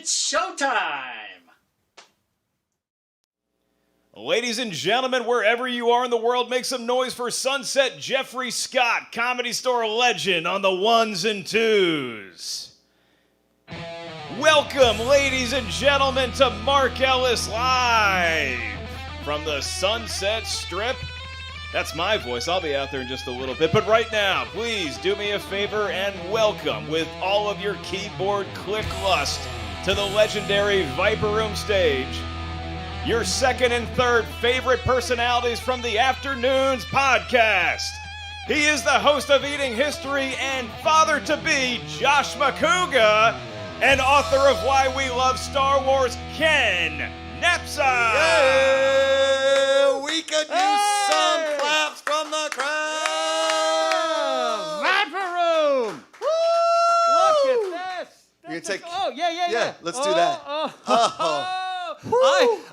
It's showtime! Ladies and gentlemen, wherever you are in the world, make some noise for Sunset Jeffrey Scott, Comedy Store legend on the ones and twos. Welcome, ladies and gentlemen, to Mark Ellis Live from the Sunset Strip. That's my voice. I'll be out there in just a little bit. But right now, please do me a favor and welcome with all of your keyboard click lust to the legendary Viper Room stage, your second and third favorite personalities from the Afternoons podcast. He is the host of Eating History and father-to-be Josh Macuga, and author of Why We Love Star Wars, Ken Napzok. Yeah, we could use some claps from the crowd. Viper Room. Woo! Look at this. You can take. Oh, yeah. Let's do that.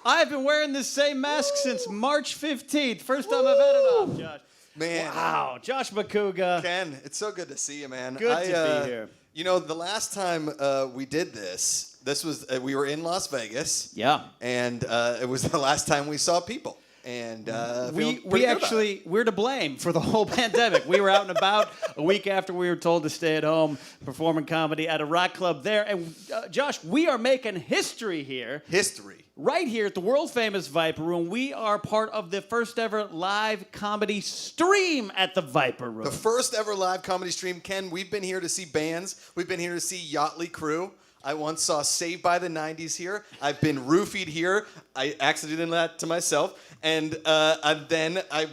I've been wearing this same mask since March 15th. First time I've had it off, Josh. Man. Wow, Josh Macuga. Ken, it's so good to see you, man. Good to be here. You know, the last time we did this was we were in Las Vegas. Yeah. And it was the last time we saw people. And we're to blame for the whole pandemic. We were out and about a week after we were told to stay at home, performing comedy at a rock club there. And Josh, we are making history here. History. Right here at the world-famous Viper Room. We are part of the first ever live comedy stream at the Viper Room. The first ever live comedy stream. Ken, we've been here to see bands. We've been here to see Yachtly Crew. I once saw Saved by the 90s here. I've been roofied here. I accidentally did that to myself. And then I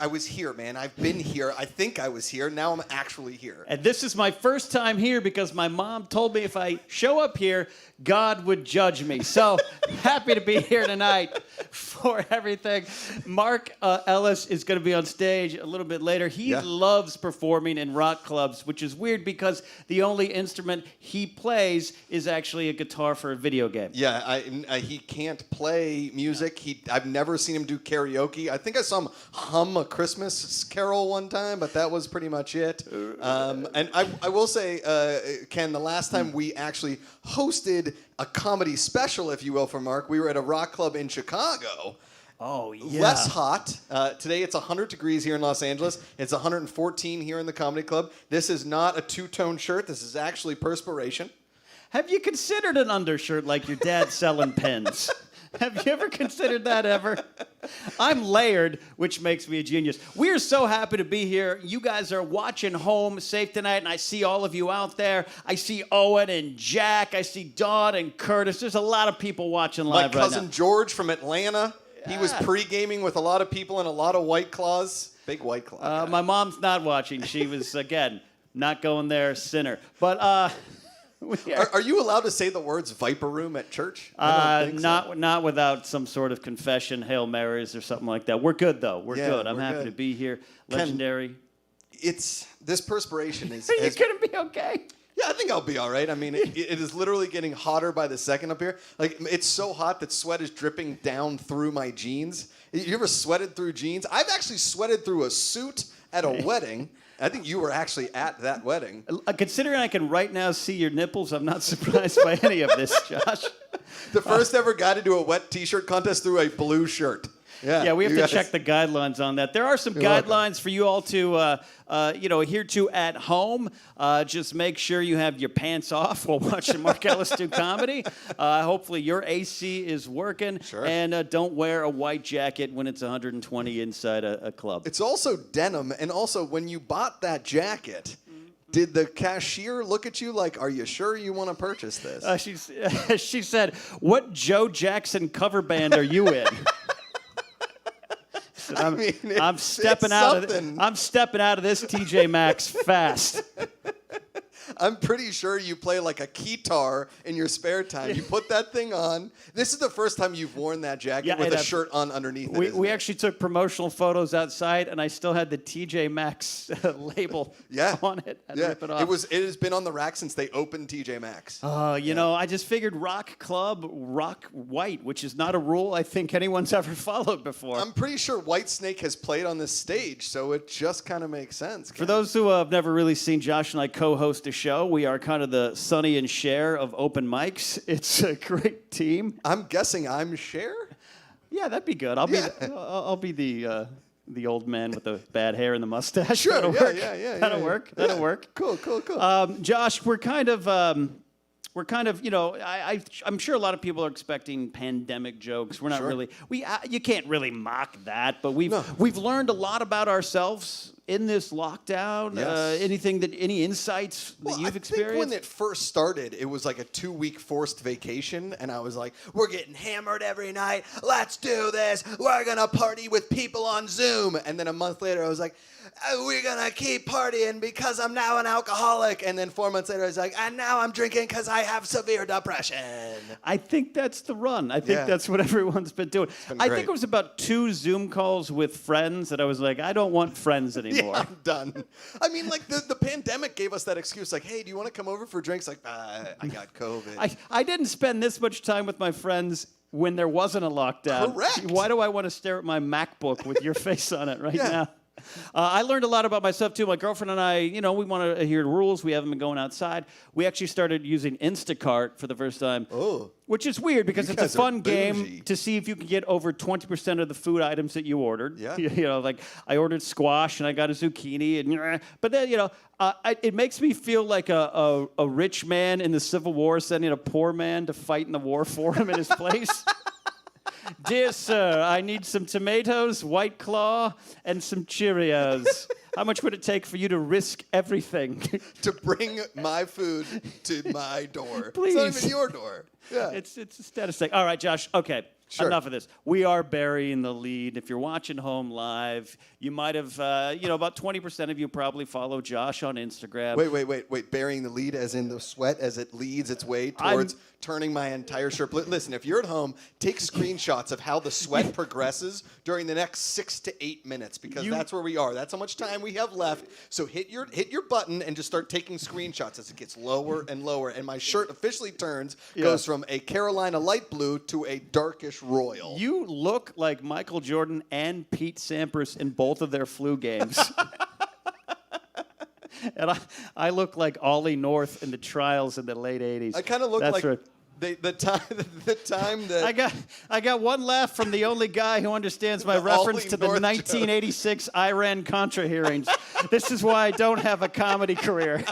was here, man. I've been here. I think I was here. Now I'm actually here. And this is my first time here because my mom told me if I show up here, God would judge me. So happy to be here tonight for everything. Mark Ellis is going to be on stage a little bit later. He loves performing in rock clubs, which is weird because the only instrument he plays is actually a guitar for a video game. Yeah, he can't play music. I've never seen him do karaoke. I think I saw him hum a Christmas carol one time, but that was pretty much it. And I will say, Ken, the last time we actually hosted a comedy special, if you will, for Mark, we were at a rock club in Chicago. Oh, yeah. Less hot. Today it's 100 degrees here in Los Angeles. It's 114 here in the comedy club. This is not a two-tone shirt. This is actually perspiration. Have you considered an undershirt like your dad selling pens? Have you ever considered that ever? I'm layered, which makes me a genius. We're so happy to be here. You guys are watching home safe tonight, and I see all of you out there. I see Owen and Jack. I see Dawn and Curtis. There's a lot of people watching live right now. My cousin George from Atlanta. He was pre-gaming with a lot of people and a lot of White Claws. Big White Claw. My mom's not watching. She was, again, not going there, sinner. But... Are you allowed to say the words Viper Room at church? I don't think so. Not without some sort of confession, Hail Marys or something like that. We're good, though. We're good. I'm happy to be here. Legendary. Ken, this perspiration is... Are you going to be okay? Yeah, I think I'll be all right. I mean, it is literally getting hotter by the second up here. Like, it's so hot that sweat is dripping down through my jeans. You ever sweated through jeans? I've actually sweated through a suit at a wedding. I think you were actually at that wedding. Considering I can right now see your nipples, I'm not surprised by any of this, Josh. The first ever guy to do a wet T-shirt contest through a blue shirt. Yeah, we have to check the guidelines on that. There are some guidelines for you all to adhere to at home. Just make sure you have your pants off while watching Mark Ellis do comedy. Hopefully your AC is working. Sure. And don't wear a white jacket when it's 120 inside a club. It's also denim. And also, when you bought that jacket, did the cashier look at you like, are you sure you want to purchase this? She said, what Joe Jackson cover band are you in? I'm stepping out of this TJ Maxx fast. I'm pretty sure you play like a guitar in your spare time. You put that thing on. This is the first time you've worn that jacket with a shirt on underneath it. We actually took promotional photos outside, and I still had the TJ Maxx label on it. I rip it off. It has been on the rack since they opened TJ Maxx. You know, I just figured rock club, rock white, which is not a rule I think anyone's ever followed before. I'm pretty sure Whitesnake has played on this stage, so it just kind of makes sense. For those who have never really seen Josh and I co-host a show, show. We are kind of the Sonny and Cher of open mics. It's a great team. I'm guessing I'm Cher? Yeah, that'd be good. I'll be the old man with the bad hair and the mustache. Sure, That'll work. That'll work. That'll work. Cool. Josh, we're kind of, I'm sure a lot of people are expecting pandemic jokes. We're not really. You can't really mock that, but we've learned a lot about ourselves in this lockdown. Yes. Any insights that you've experienced? I think when it first started, it was like a 2-week forced vacation, and I was like, we're getting hammered every night. Let's do this. We're going to party with people on Zoom. And then a month later, I was like, we're going to keep partying because I'm now an alcoholic. And then 4 months later, I was like, and now I'm drinking because I have severe depression. I think that's the run. I think that's what everyone's been doing. I think it was about 2 Zoom calls with friends that I was like, I don't want friends anymore. Yeah, I'm done. I mean, like, the pandemic gave us that excuse, like, hey, do you want to come over for drinks? Like, I got COVID. I didn't spend this much time with my friends when there wasn't a lockdown. Correct. Why do I want to stare at my MacBook with your face on it right now? I learned a lot about myself, too. My girlfriend and I, we want to adhere to rules. We haven't been going outside. We actually started using Instacart for the first time, which is weird because it's a fun game to see if you can get over 20% of the food items that you ordered. Yeah. Like I ordered squash and I got a zucchini. But then, it makes me feel like a rich man in the Civil War sending a poor man to fight in the war for him in his place. Dear sir, I need some tomatoes, White Claw, and some Cheerios. How much would it take for you to risk everything? To bring my food to my door. Please. It's not even your door. Yeah. It's a status thing. All right, Josh, okay. Sure. Enough of this. We are burying the lead. If you're watching home live, you might have, about 20% of you probably follow Josh on Instagram. Wait. Burying the lead as in the sweat as it leads its way towards turning my entire shirt. Listen, if you're at home, take screenshots of how the sweat progresses during the next 6 to 8 minutes because that's where we are. That's how much time we have left. So hit your button and just start taking screenshots as it gets lower and lower. And my shirt officially goes from a Carolina light blue to a darkish royal. You look like Michael Jordan and Pete Sampras in both of their flu games. And I look like Ollie North in the trials in the late 80s. I kind of look the time that I got one laugh from the only guy who understands my reference to the 1986 Iran-Contra hearings. This is why I don't have a comedy career.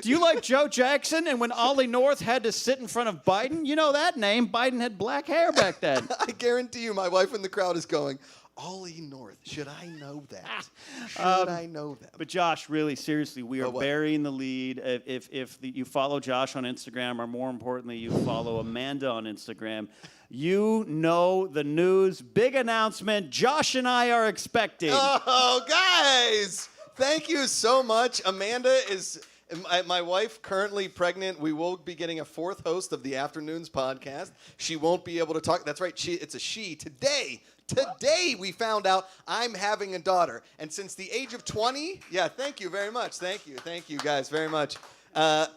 Do you like Joe Jackson? And when Ollie North had to sit in front of Biden, you know that name. Biden had black hair back then. I guarantee you my wife in the crowd is going, Ollie North, should I know that? Should I know that? But Josh, really, seriously, we are burying the lead. If you follow Josh on Instagram, or more importantly, you follow Amanda on Instagram, you know the news. Big announcement Josh and I are expecting. Oh, guys, thank you so much. Amanda is... My wife, currently pregnant. We will be getting a 4th host of the Afternoons podcast. She won't be able to talk. That's right. It's a she. Today we found out I'm having a daughter. And since the age of 20, thank you very much. Thank you guys very much.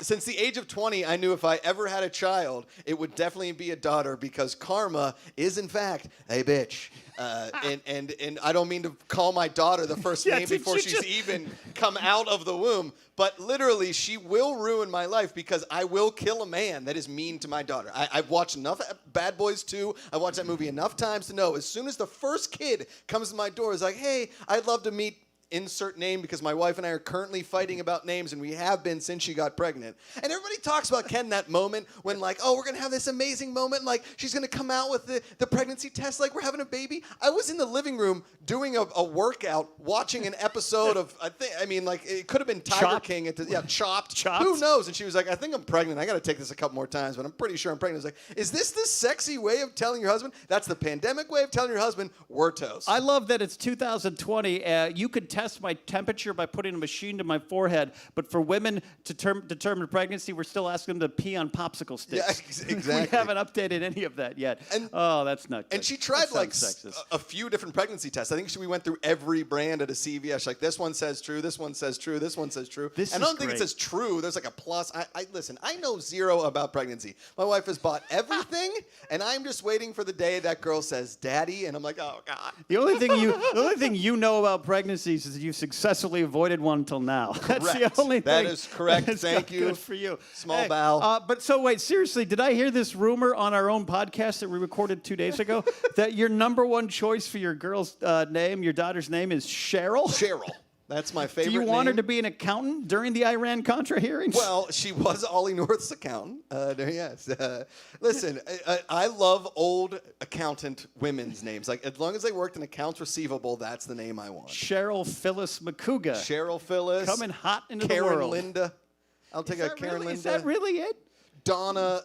Since the age of 20, I knew if I ever had a child, it would definitely be a daughter because karma is, in fact, a bitch. And I don't mean to call my daughter the first name before she's even come out of the womb. But literally, she will ruin my life because I will kill a man that is mean to my daughter. I've watched enough Bad Boys 2. I've watched that movie enough times to know as soon as the first kid comes to my door, it's like, hey, I'd love to meet insert name because my wife and I are currently fighting about names, and we have been since she got pregnant. And everybody talks about, Ken, that moment when, like, oh, we're going to have this amazing moment, like, she's going to come out with the pregnancy test like we're having a baby. I was in the living room doing a workout, watching an episode of, it could have been Tiger Chopped? King. Chopped. Chopped? Who knows? And she was like, I think I'm pregnant. I got to take this a couple more times, but I'm pretty sure I'm pregnant. I was like, is this the sexy way of telling your husband? That's the pandemic way of telling your husband, we're toast. I love that it's 2020. You could test my temperature by putting a machine to my forehead, but for women to determine pregnancy, we're still asking them to pee on popsicle sticks. Yeah, exactly. We haven't updated any of that yet. That's not good. And she tried sexist. a few different pregnancy tests. I think we went through every brand at a CVS. Like, this one says true, this one says true, this one says true. I don't think it says true. There's like a plus. Listen, I know zero about pregnancy. My wife has bought everything, and I'm just waiting for the day that girl says daddy, and I'm like, oh, God. The only thing you know about pregnancies is that you've successfully avoided one until now. That's the only thing. That is correct. Thank you. Good for you. Small bow. But so wait, seriously, did I hear this rumor on our own podcast that we recorded 2 days ago that your number one choice for your girl's name, your daughter's name, is Cheryl? Cheryl. That's my favorite Do you want her name. to be an accountant during the Iran-Contra hearings? Well, she was Ollie North's accountant. Yes. Listen, I love old accountant women's names. Like, as long as they worked in accounts receivable, that's the name I want. Cheryl Phyllis Macuga. Cheryl Phyllis. Coming hot into Karen the world. Linda. I'll take a Karen Linda. Is that really it? Donna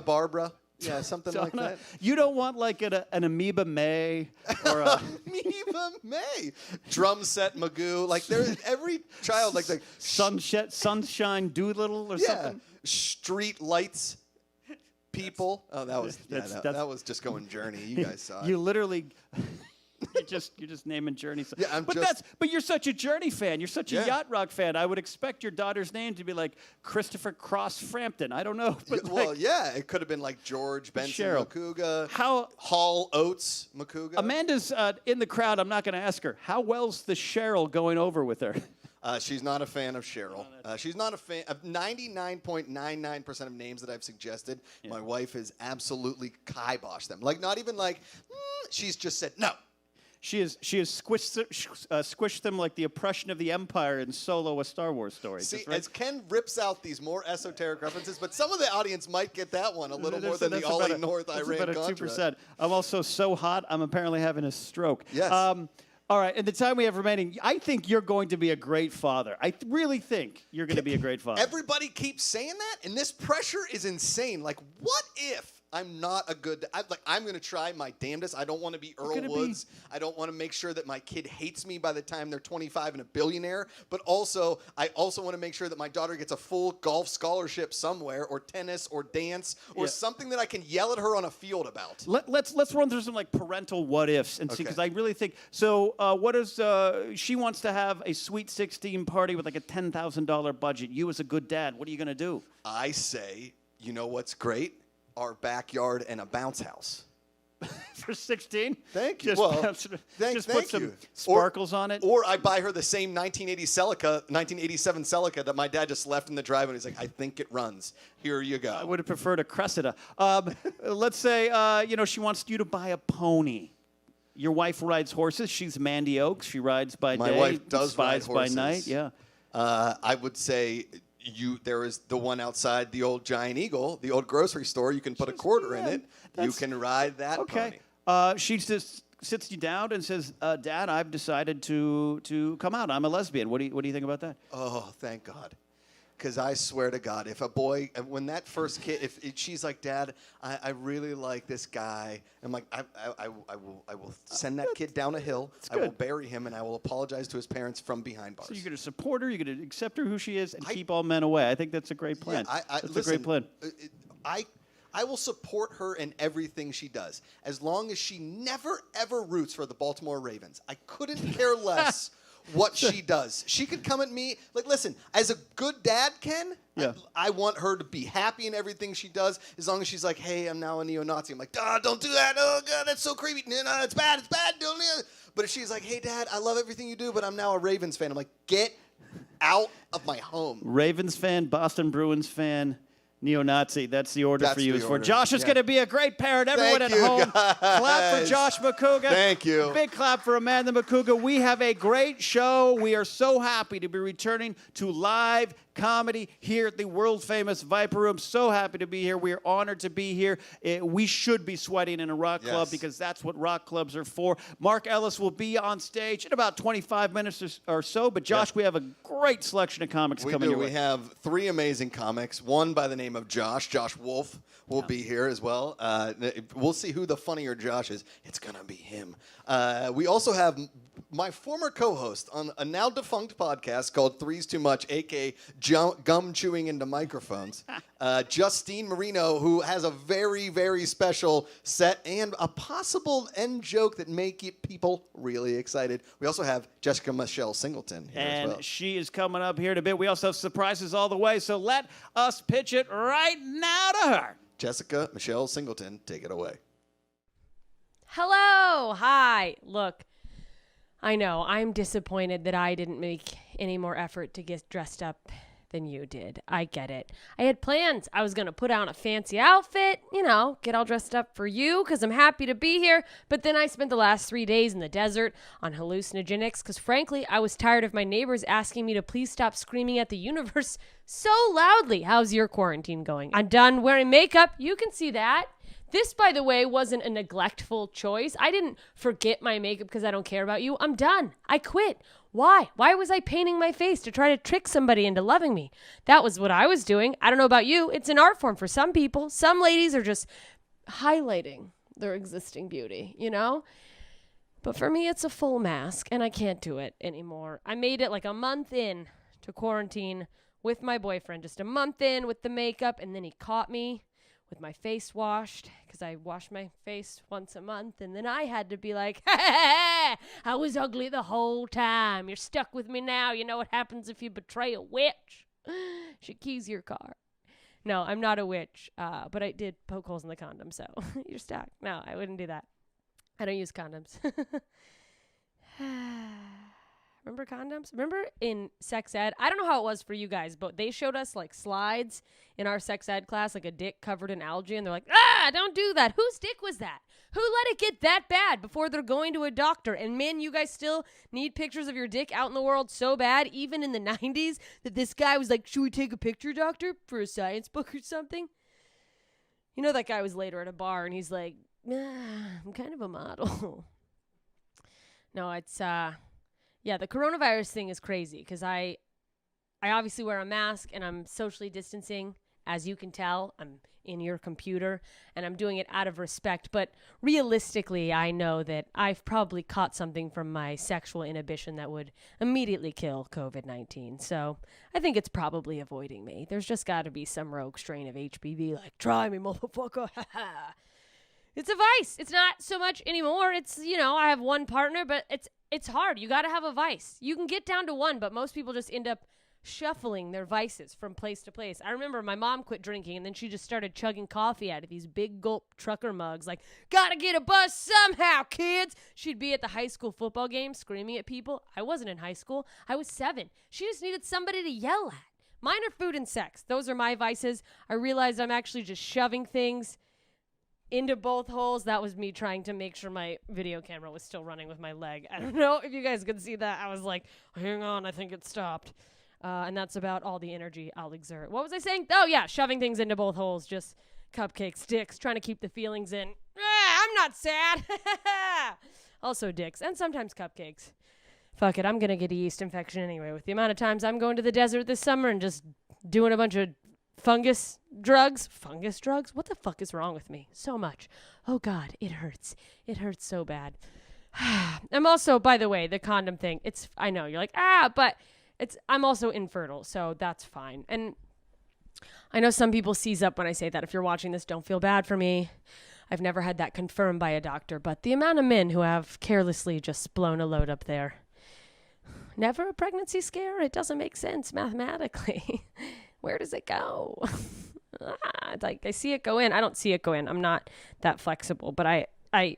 Barbara. Yeah, something like that. You don't want like an Amoeba May or a Amoeba May. Drum set Magoo. Like, there's every child, like Sunshine Doolittle or something. Street Lights People. Oh, that was that was just going Journey. You guys saw it. You literally you're just naming Journey. Yeah, but you're such a Journey fan. You're such a yacht rock fan. I would expect your daughter's name to be like Christopher Cross Frampton. I don't know. But it could have been like George Benson Cheryl. Macuga. How Hall Oates Macuga. Amanda's in the crowd. I'm not going to ask her. How well's the Cheryl going over with her? She's not a fan of Cheryl. She's not a fan of 99.99% of names that I've suggested. Yeah. My wife has absolutely kiboshed them. Like, not even like, she's just said no. She has squished them like the oppression of the Empire in Solo, a Star Wars story. See, as Ken rips out these more esoteric references, but some of the audience might get that one a little more than the Ollie North Iran Contra. About 2%. I'm also so hot, I'm apparently having a stroke. Yes. All right, in the time we have remaining, I think you're going to be a great father. I really think you're going to be a great father. Everybody keeps saying that, and this pressure is insane. Like, what if I'm not a good... I'm going to try my damnedest. I don't want to be Earl Woods. I don't want to make sure that my kid hates me by the time they're 25 and a billionaire. But also, I also want to make sure that my daughter gets a full golf scholarship somewhere, or tennis, or dance, or something that I can yell at her on a field about. Let's run through some like parental what ifs and see, because I really think so. What is she wants to have a Sweet 16 party with like a $10,000 budget? You as a good dad, what are you going to do? I say, you know what's great? Our backyard and a bounce house. For 16? Thank you. Just put some sparkles on it. Or I buy her the same 1987 Celica that my dad just left in the driveway. And he's like, I think it runs. Here you go. I would have preferred a Cressida. Let's say, she wants you to buy a pony. Your wife rides horses. She's Mandy Oaks. She rides by day. My wife does ride horses. By night, yeah. I would say... there is the one outside the old Giant Eagle, the old grocery store. You can put a quarter in it. You can ride that pony. She just sits you down and says, Dad, I've decided to come out. I'm a lesbian. What do you think about that? Oh, thank God. Because I swear to God, if a boy, when that first kid, if she's like, Dad, I really like this guy, I'm like, I will send that kid down a hill. I will bury him, and I will apologize to his parents from behind bars. So you're going to support her, you're going to accept her who she is, and keep all men away. I think that's a great plan. Yeah, that's a great plan. I will support her in everything she does, as long as she never, ever roots for the Baltimore Ravens. I couldn't care less what she does. She could come at me, like, listen, as a good dad can, I want her to be happy in everything she does, as long as she's like, hey, I'm now a neo-Nazi. I'm like, don't do that. Oh, God, that's so creepy. No, it's bad. Don't do it. But if she's like, hey, Dad, I love everything you do, but I'm now a Ravens fan. I'm like, get out of my home. Ravens fan, Boston Bruins fan, neo-Nazi. That's the order for you. Josh is going to be a great parent. Everyone at home, clap for Josh Macuga. Thank you. Big clap for Amanda Macuga. We have a great show. We are so happy to be returning to live comedy here at the world-famous Viper Room. So happy to be here. We are honored to be here. We should be sweating in a rock club because that's what rock clubs are for. Mark Ellis will be on stage in about 25 minutes or so. But, Josh, we have a great selection of comics coming your way. We have 3 amazing comics. One by the name of Josh. Josh Wolf will be here as well. We'll see who the funnier Josh is. It's going to be him. We also have my former co-host on a now-defunct podcast called Three's Too Much, a.k.a. Gum Chewing into Microphones. Justine Marino, who has a very, very special set and a possible end joke that may keep people really excited. We also have Jessica Michelle Singleton here as well. And she is coming up here in a bit. We also have surprises all the way, so let us pitch it right now to her. Jessica Michelle Singleton, take it away. Hello. Hi. Look, I know. I'm disappointed that I didn't make any more effort to get dressed up than you did. I get it. I had plans. I was going to put on a fancy outfit, get all dressed up for you because I'm happy to be here. But then I spent the last 3 days in the desert on hallucinogenics because, frankly, I was tired of my neighbors asking me to please stop screaming at the universe so loudly. How's your quarantine going? I'm done wearing makeup. You can see that. This, by the way, wasn't a neglectful choice. I didn't forget my makeup because I don't care about you. I'm done. I quit. Why? Why was I painting my face to try to trick somebody into loving me? That was what I was doing. I don't know about you. It's an art form for some people. Some ladies are just highlighting their existing beauty, But for me, it's a full mask, and I can't do it anymore. I made it like a month in to quarantine with my boyfriend, just a month in with the makeup, and then he caught me with my face washed, because I wash my face once a month, and then I had to be like, I was ugly the whole time. You're stuck with me now. You know what happens if you betray a witch? She keys your car. No, I'm not a witch, but I did poke holes in the condom, so you're stuck. No, I wouldn't do that. I don't use condoms. Remember condoms? Remember in sex ed? I don't know how it was for you guys, but they showed us like slides in our sex ed class, like a dick covered in algae, and they're like, don't do that. Whose dick was that? Who let it get that bad before they're going to a doctor? And man, you guys still need pictures of your dick out in the world so bad, even in the 90s, that this guy was like, should we take a picture, doctor, for a science book or something? That guy was later at a bar, and he's like, I'm kind of a model. No, it's, yeah, the coronavirus thing is crazy because I obviously wear a mask and I'm socially distancing. As you can tell, I'm in your computer and I'm doing it out of respect. But realistically, I know that I've probably caught something from my sexual inhibition that would immediately kill COVID-19. So I think it's probably avoiding me. There's just got to be some rogue strain of HPV like, try me, motherfucker. It's a vice. It's not so much anymore. It's, I have one partner, but it's hard. You got to have a vice. You can get down to one, but most people just end up shuffling their vices from place to place. I remember my mom quit drinking, and then she just started chugging coffee out of these big gulp trucker mugs, like, gotta get a bus somehow, kids. She'd be at the high school football game screaming at people. I wasn't in high school. I was 7. She just needed somebody to yell at. Mine are food and sex. Those are my vices. I realized I'm actually just shoving things into both holes. That was me trying to make sure my video camera was still running with my leg. I don't know if you guys could see that. I was like, hang on, I think it stopped. And that's about all the energy I'll exert. What was I saying? Oh, yeah, shoving things into both holes. Just cupcakes, dicks, trying to keep the feelings in. I'm not sad. Also dicks, and sometimes cupcakes. Fuck it, I'm going to get a yeast infection anyway. With the amount of times I'm going to the desert this summer and just doing a bunch of fungus drugs. Fungus drugs? What the fuck is wrong with me? So much. Oh, God, it hurts. It hurts so bad. I'm also, by the way, the condom thing. I know, you're like, but I'm also infertile, so that's fine. And I know some people seize up when I say that. If you're watching this, don't feel bad for me. I've never had that confirmed by a doctor, but the amount of men who have carelessly just blown a load up there. Never a pregnancy scare? It doesn't make sense mathematically. Where does it go? It's like I see it go in. I don't see it go in. I'm not that flexible, but I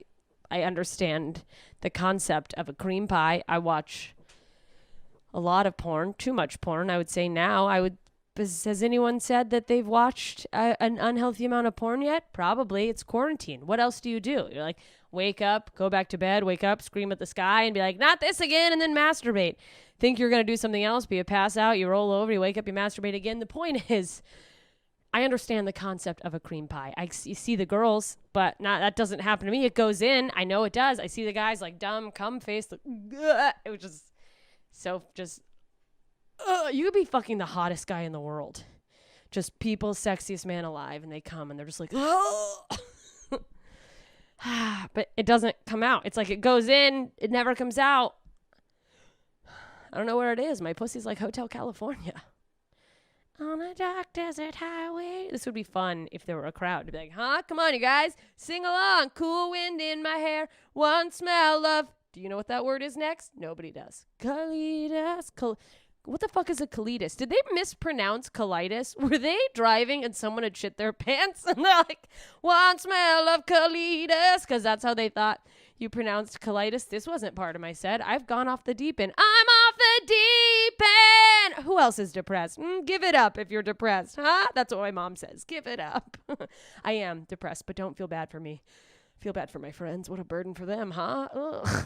understand the concept of a cream pie. I watch a lot of porn, too much porn, I would say now. Has anyone said that they've watched an unhealthy amount of porn yet? Probably. It's quarantine. What else do? You're like, wake up, go back to bed, wake up, scream at the sky, and be like, not this again, and then masturbate. Think you're going to do something else, but you pass out, you roll over, you wake up, you masturbate again. The point is, I understand the concept of a cream pie. You see the girls, but that doesn't happen to me. It goes in. I know it does. I see the guys like dumb, cum face. It was just... So you could be fucking the hottest guy in the world. Just people's sexiest man alive, and they come, and they're just like, oh. But it doesn't come out. It's like it goes in, it never comes out. I don't know where it is. My pussy's like Hotel California. On a dark desert highway. This would be fun if there were a crowd to be like, come on, you guys. Sing along. Cool wind in my hair. One smell of... Do you know what that word is next? Nobody does. Colitis. What the fuck is a colitis? Did they mispronounce colitis? Were they driving and someone had shit their pants? And they're like, one smell of colitis. Because that's how they thought You pronounced colitis. This wasn't part of my set. I've gone off the deep end. I'm off the deep end. Who else is depressed? Give it up if you're depressed, huh? That's what my mom says. Give it up. I am depressed, but don't feel bad for me. Feel bad for my friends. What a burden for them, huh? Ugh.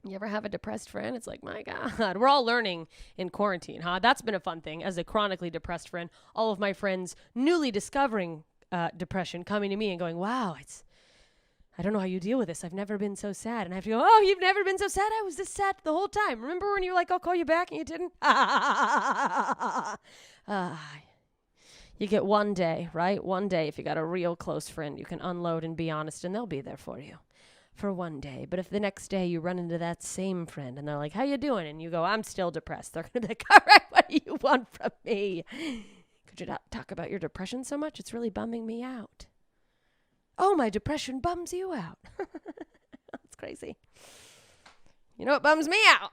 You ever have a depressed friend? It's like, my God. We're all learning in quarantine, huh? That's been a fun thing. As a chronically depressed friend, all of my friends newly discovering depression coming to me and going, wow, I don't know how you deal with this. I've never been so sad. And I have to go, oh, you've never been so sad? I was this sad the whole time. Remember when you were like, I'll call you back and you didn't? You get one day, right? One day, if you got a real close friend, you can unload and be honest, and they'll be there for you for one day. But if the next day you run into that same friend and they're like, how you doing? And you go, I'm still depressed. They're going to be like, all right, what do you want from me? Could you not talk about your depression so much? It's really bumming me out. Oh, my depression bums you out. That's crazy. You know what bums me out?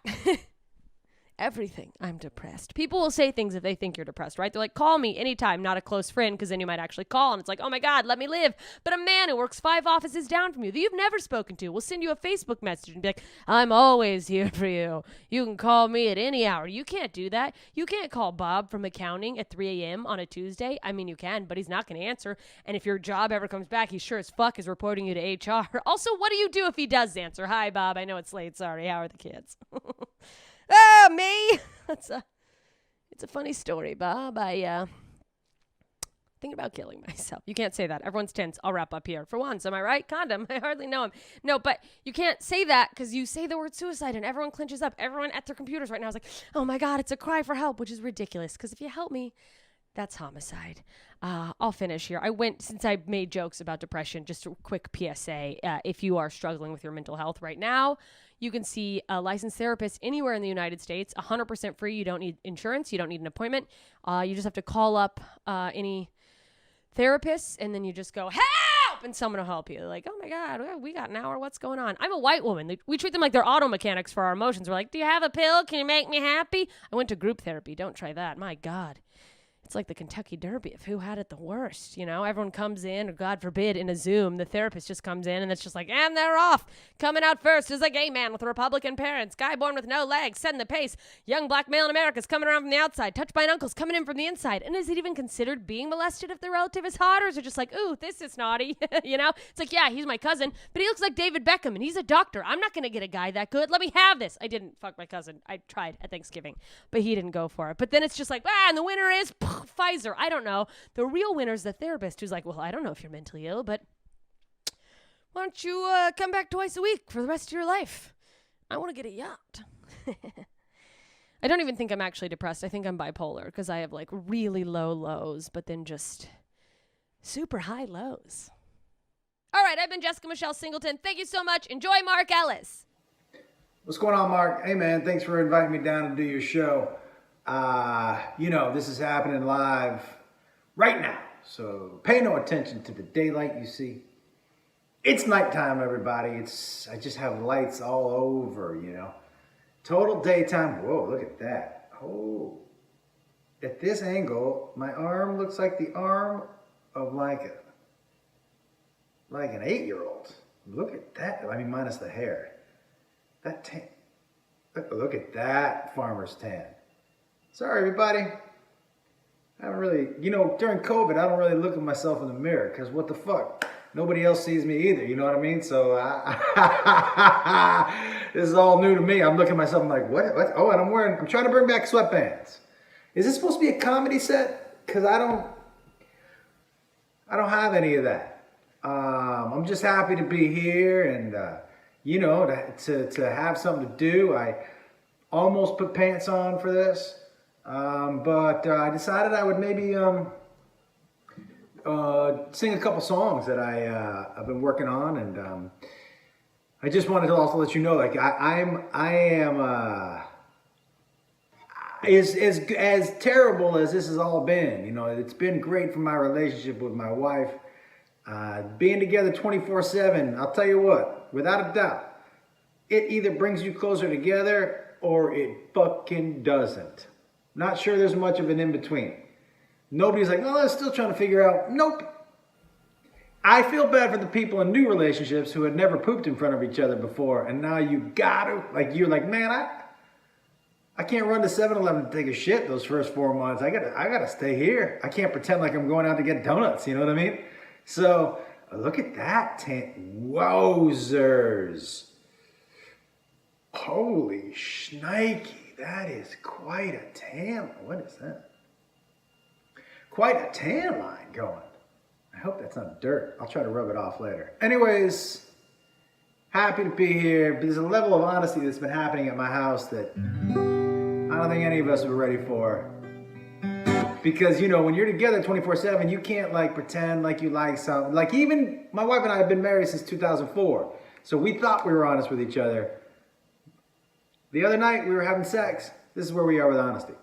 Everything. I'm depressed. People will say things if they think you're depressed, right? They're like, call me anytime, not a close friend, because then you might actually call, and it's like, oh my God, let me live. But a man who works 5 offices down from you that you've never spoken to will send you a Facebook message and be like, I'm always here for you. You can call me at any hour. You can't do that. You can't call Bob from accounting at 3 a.m. on a Tuesday. I mean, you can, but he's not going to answer. And if your job ever comes back, he sure as fuck is reporting you to HR. Also, what do you do if he does answer? Hi, Bob. I know it's late. Sorry. How are the kids? Oh, me. It's a funny story, Bob. I thinking about killing myself. You can't say that. Everyone's tense. I'll wrap up here. For once, am I right? Condom. I hardly know him. No, but you can't say that because you say the word suicide and everyone clenches up. Everyone at their computers right now is like, oh my God, it's a cry for help, which is ridiculous because if you help me, that's homicide. I'll finish here. Since I made jokes about depression, just a quick PSA. If you are struggling with your mental health right now, you can see a licensed therapist anywhere in the United States, 100% free. You don't need insurance. You don't need an appointment. You just have to call up any therapist, and then you just go, help, and someone will help you. Like, oh my God, we got an hour. What's going on? I'm a white woman. We treat them like they're auto mechanics for our emotions. We're like, do you have a pill? Can you make me happy? I went to group therapy. Don't try that. My God. It's like the Kentucky Derby of who had it the worst, you know? Everyone comes in, or God forbid, in a Zoom, the therapist just comes in, and it's just like, and they're off. Coming out first is a gay man with Republican parents, guy born with no legs, setting the pace. Young black male in America is coming around from the outside, touched by an uncle's coming in from the inside. And is it even considered being molested if the relative is hot, or is it just like, ooh, this is naughty, you know? It's like, yeah, he's my cousin, but he looks like David Beckham, and he's a doctor. I'm not going to get a guy that good. Let me have this. I didn't fuck my cousin. I tried at Thanksgiving, but he didn't go for it. But then it's just like, and the winner is Pfizer. I don't know. The real winner is the therapist who's like, well, I don't know if you're mentally ill, but why don't you come back twice a week for the rest of your life? I want to get a yacht. I don't even think I'm actually depressed. I think I'm bipolar because I have like really low lows, but then just super high lows. All right, I've been Jessica Michelle Singleton. Thank you so much. Enjoy Mark Ellis. What's going on, Mark? Hey, man, thanks for inviting me down to do your show. This is happening live right now, so pay no attention to the daylight you see. It's nighttime, everybody. I just have lights all over, you know. Total daytime. Whoa, look at that. Oh, at this angle, my arm looks like the arm of like an 8-year-old. Look at that. I mean, minus the hair. That tan. Look at that farmer's tan. Sorry, everybody. I haven't really, during COVID, I don't really look at myself in the mirror because what the fuck? Nobody else sees me either, you know what I mean? So this is all new to me. I'm looking at myself, I'm like, what? Oh, and I'm trying to bring back sweatbands. Is this supposed to be a comedy set? Because I don't have any of that. I'm just happy to be here and, to have something to do. I almost put pants on for this. But I decided I would maybe sing a couple songs that I've been working on, and I just wanted to also let you know, like I am as terrible as this has all been. It's been great for my relationship with my wife. Being together 24/7, I'll tell you what, without a doubt, it either brings you closer together or it fucking doesn't. Not sure there's much of an in-between. Nobody's like, oh, I'm still trying to figure out. Nope. I feel bad for the people in new relationships who had never pooped in front of each other before, and now you gotta, like, you're like, man, I can't run to 7-Eleven to take a shit those first 4 months. I gotta stay here. I can't pretend like I'm going out to get donuts. You know what I mean? So look at that tan. Wowzers! Holy shnikey! That is quite a tan. What is that? Quite a tan line going. I hope that's not dirt. I'll try to rub it off later. Anyways, happy to be here. There's a level of honesty that's been happening at my house that I don't think any of us were ready for. Because, you know, when you're together 24/7, you can't, like, pretend like you like something. Like, even my wife and I have been married since 2004. So we thought we were honest with each other. The other night, we were having sex. This is where we are with honesty.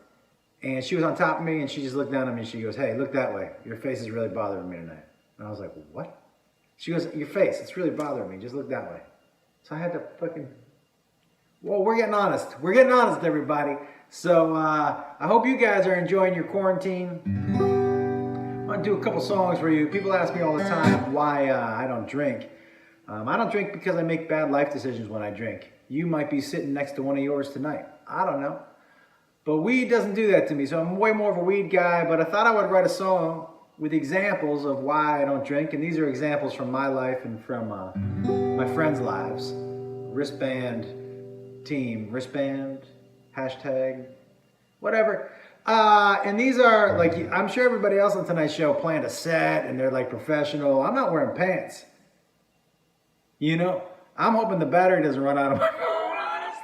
And she was on top of me, and she just looked down at me, and she goes, hey, look that way. Your face is really bothering me tonight. And I was like, what? She goes, your face, it's really bothering me. Just look that way. So I had to fucking... Well, we're getting honest. We're getting honest, everybody. So I hope you guys are enjoying your quarantine. I'm going to do a couple songs for you. People ask me all the time why I don't drink. I don't drink because I make bad life decisions when I drink. You might be sitting next to one of yours tonight. I don't know. But weed doesn't do that to me, so I'm way more of a weed guy, but I thought I would write a song with examples of why I don't drink, and these are examples from my life and from my friends' lives. Wristband team, wristband, hashtag, whatever. And these are, like, I'm sure everybody else on tonight's show planned a set, and they're, like, professional. I'm not wearing pants. You know? I'm hoping the battery doesn't run out of my phone, honestly.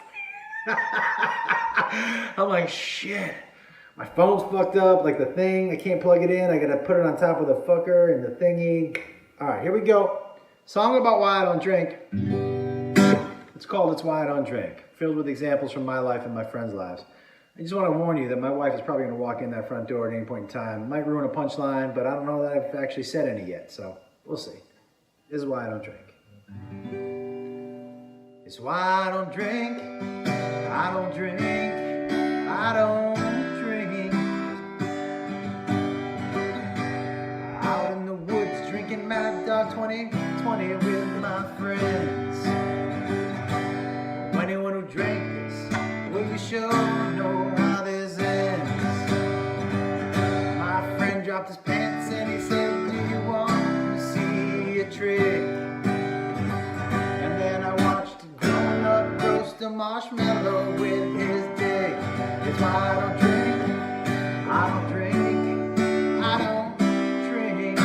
I'm like, shit. My phone's fucked up, like the thing. I can't plug it in. I gotta put it on top of the fucker and the thingy. All right, here we go. Song about why I don't drink. It's called It's Why I Don't Drink. Filled with examples from my life and my friends' lives. I just want to warn you that my wife is probably going to walk in that front door at any point in time. It might ruin a punchline, but I don't know that I've actually said any yet, so we'll see. This is why I don't drink. It's why I don't drink. I don't drink. I don't drink. Out in the woods drinking Mad Dog 2020 with my friends. Anyone who drank this, will you sure know how this ends? My friend dropped his pants and he said, do you want to see a trick? And then I watched a grown-up roast a marshmallow with his dick. It's why I don't drink, I don't drink, I don't drink.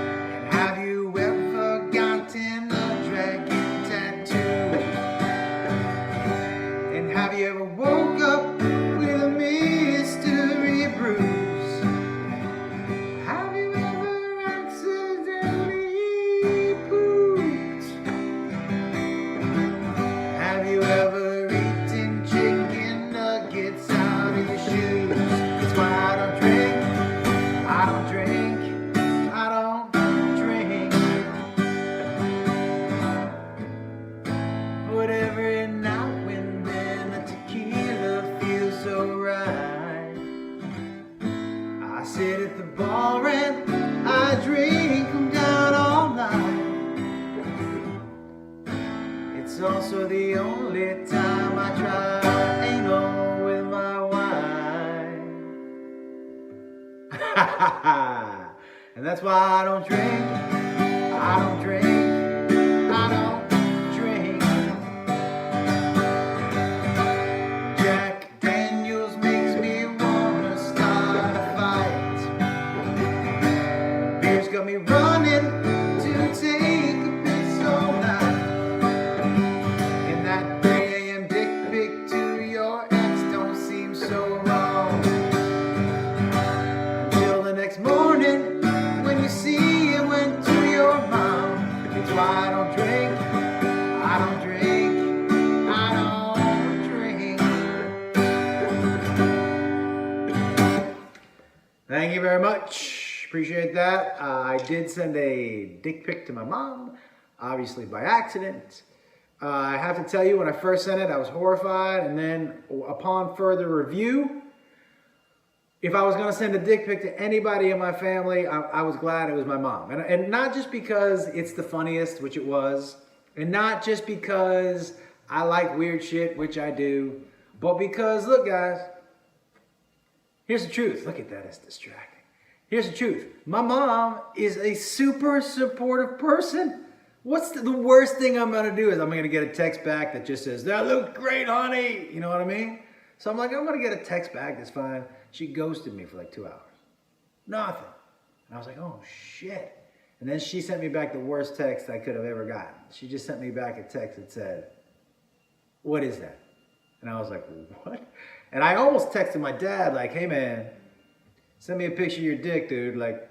And have you ever gotten a dragon tattoo? And have you ever woke up with a mystery bruise? Have you ever accidentally pooped? Have you ever eaten chicken nuggets out of your shoes? It's why I don't drink, I don't drink, I don't drink. But every now and then a tequila feels so right. I sit at the bar and I drink 'em down all night. It's also the only time I try anal with my wife. And that's why I don't drink, I don't drink, I don't drink. Jack Daniels makes me wanna start a fight. Beer's got me running to take a piss all night. And that 3 a.m. dick pic to your ex don't seem so wrong. Until the next morning when you see it went to your mom. It's why I don't drink, I don't drink, I don't drink. Thank you very much. Appreciate that. I did send a dick pic to my mom, obviously by accident. I have to tell you, when I first sent it, I was horrified, and then upon further review, if I was going to send a dick pic to anybody in my family, I was glad it was my mom. And not just because it's the funniest, which it was, and not just because I like weird shit, which I do, but because, look, guys, here's the truth. Look at that, it's distracting. Here's the truth. My mom is a super supportive person. What's the worst thing I'm going to do is I'm going to get a text back that just says, that looked great, honey. You know what I mean? So I'm like, I'm going to get a text back. That's fine. She ghosted me for like 2 hours. Nothing. And I was like, oh, shit. And then she sent me back the worst text I could have ever gotten. She just sent me back a text that said, what is that? And I was like, what? And I almost texted my dad like, hey, man, send me a picture of your dick, dude. Like,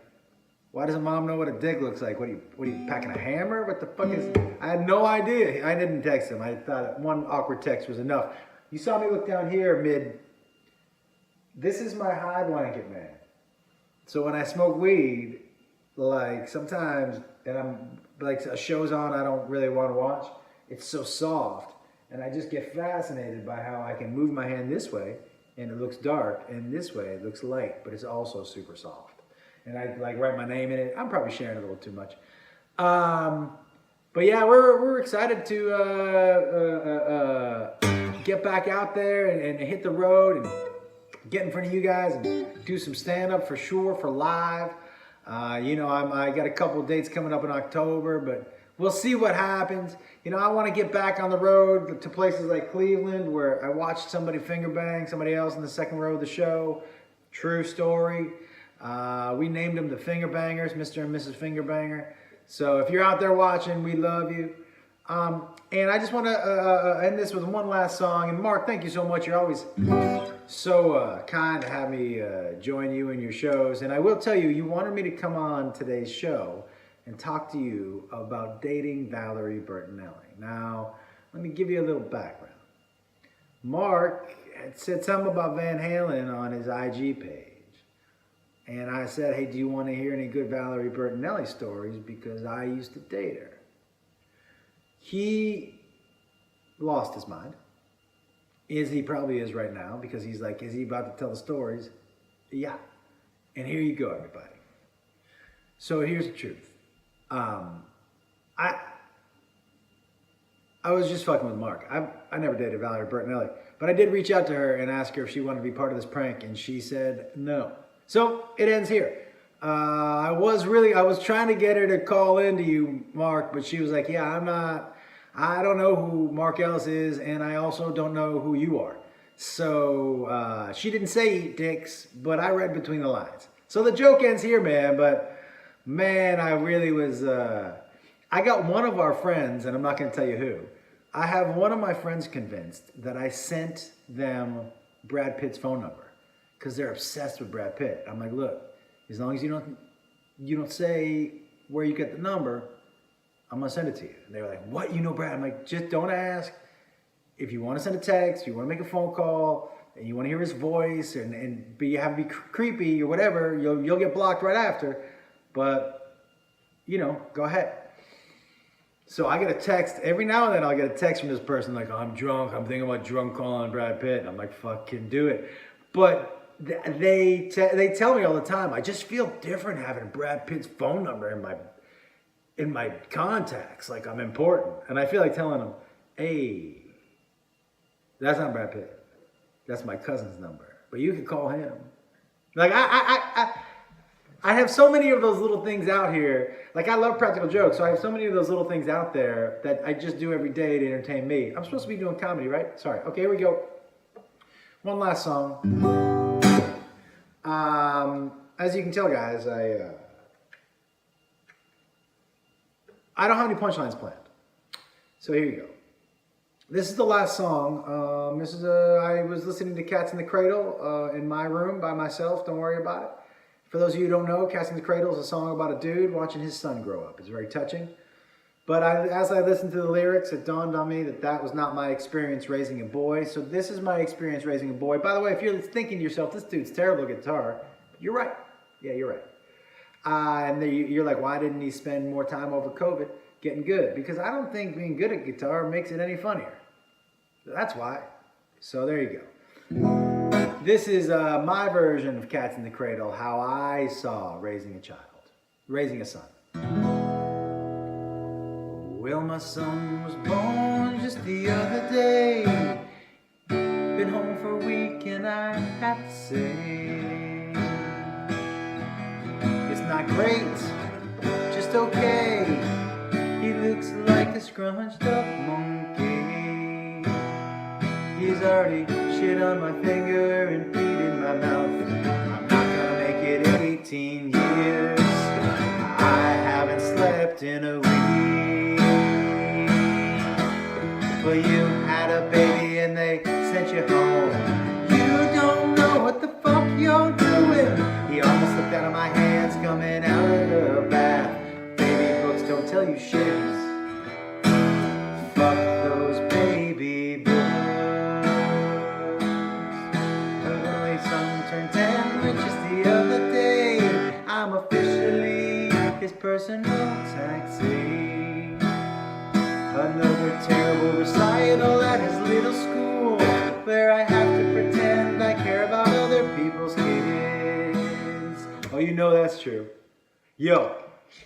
why doesn't mom know what a dick looks like? What are you packing a hammer? What the fuck is... I had no idea. I didn't text him. I thought one awkward text was enough. You saw me look down here mid... This is my high blanket, man. So when I smoke weed, like sometimes, and I'm like a show's on I don't really want to watch, it's so soft. And I just get fascinated by how I can move my hand this way and it looks dark, and this way it looks light, but it's also super soft. And I like write my name in it. I'm probably sharing a little too much. But yeah, we're excited to get back out there and hit the road and get in front of you guys and do some stand-up for sure, for live. You know, I got a couple of dates coming up in October, but we'll see what happens. You know, I want to get back on the road to places like Cleveland where I watched somebody finger bang somebody else in the second row of the show. True story. We named them the Finger Bangers, Mr. and Mrs. Finger Banger. So if you're out there watching, we love you. And I just want to end this with one last song. And Mark, thank you so much. You're always so kind to have me join you in your shows. And I will tell you, you wanted me to come on today's show and talk to you about dating Valerie Bertinelli. Now, let me give you a little background. Mark had said something about Van Halen on his IG page. And I said, hey, do you want to hear any good Valerie Bertinelli stories? Because I used to date her. He lost his mind. He probably is right now, because he's like, is he about to tell the stories? Yeah. And here you go, everybody. So here's the truth. I was just fucking with Mark. I never dated Valerie Bertinelli, but I did reach out to her and ask her if she wanted to be part of this prank, and she said no. So it ends here. I was trying to get her to call into you, Mark, but she was like, yeah, I don't know who Mark Ellis is, and I also don't know who you are. So she didn't say eat dicks, but I read between the lines. So the joke ends here, man, but man, I really was, I got one of our friends, and I'm not going to tell you who. I have one of my friends convinced that I sent them Brad Pitt's phone number because they're obsessed with Brad Pitt. I'm like, look, as long as you don't say where you get the number, I'm going to send it to you. And they were like, what? You know Brad? I'm like, just don't ask. If you want to send a text, you want to make a phone call, and you want to hear his voice, and you have to be creepy or whatever, you'll get blocked right after. But, you know, go ahead. So I get a text. Every now and then I'll get a text from this person like, oh, I'm drunk. I'm thinking about drunk calling Brad Pitt. And I'm like, fucking do it. But they tell me all the time, I just feel different having Brad Pitt's phone number in my contacts. Like I'm important. And I feel like telling them, hey, that's not Brad Pitt. That's my cousin's number. But you can call him. Like I have so many of those little things out here. Like, I love practical jokes, so I have so many of those little things out there that I just do every day to entertain me. I'm supposed to be doing comedy, right? Sorry. Okay, here we go. One last song. As you can tell, guys, I don't have any punchlines planned. So here you go. This is the last song. I was listening to Cats in the Cradle in my room by myself. Don't worry about it. For those of you who don't know, Cats in the Cradle is a song about a dude watching his son grow up. It's very touching. But as I listened to the lyrics, it dawned on me that was not my experience raising a boy. So this is my experience raising a boy. By the way, if you're thinking to yourself, this dude's terrible at guitar, you're right. Yeah, you're right. And you're like, why didn't he spend more time over COVID getting good? Because I don't think being good at guitar makes it any funnier. That's why. So there you go. This is my version of Cats in the Cradle, how I saw raising a son. Well, my son was born just the other day. Been home for a week and I have to say, it's not great, just okay. He looks like a scrunched up monkey. He's already shit on my finger and peed in my mouth. I'm not gonna make it 18 years. I haven't slept in a week. Well, you had a baby and they sent you home. You don't know what the fuck you're doing. He almost slipped out of my hands coming out of the bath. Baby books don't tell you shit. Fuck those baby books. My son turned 10 just the other day. I'm officially his personal taxi. Another terrible recital at his little school, where I have to pretend I care about other people's kids. Oh, you know that's true. Yo,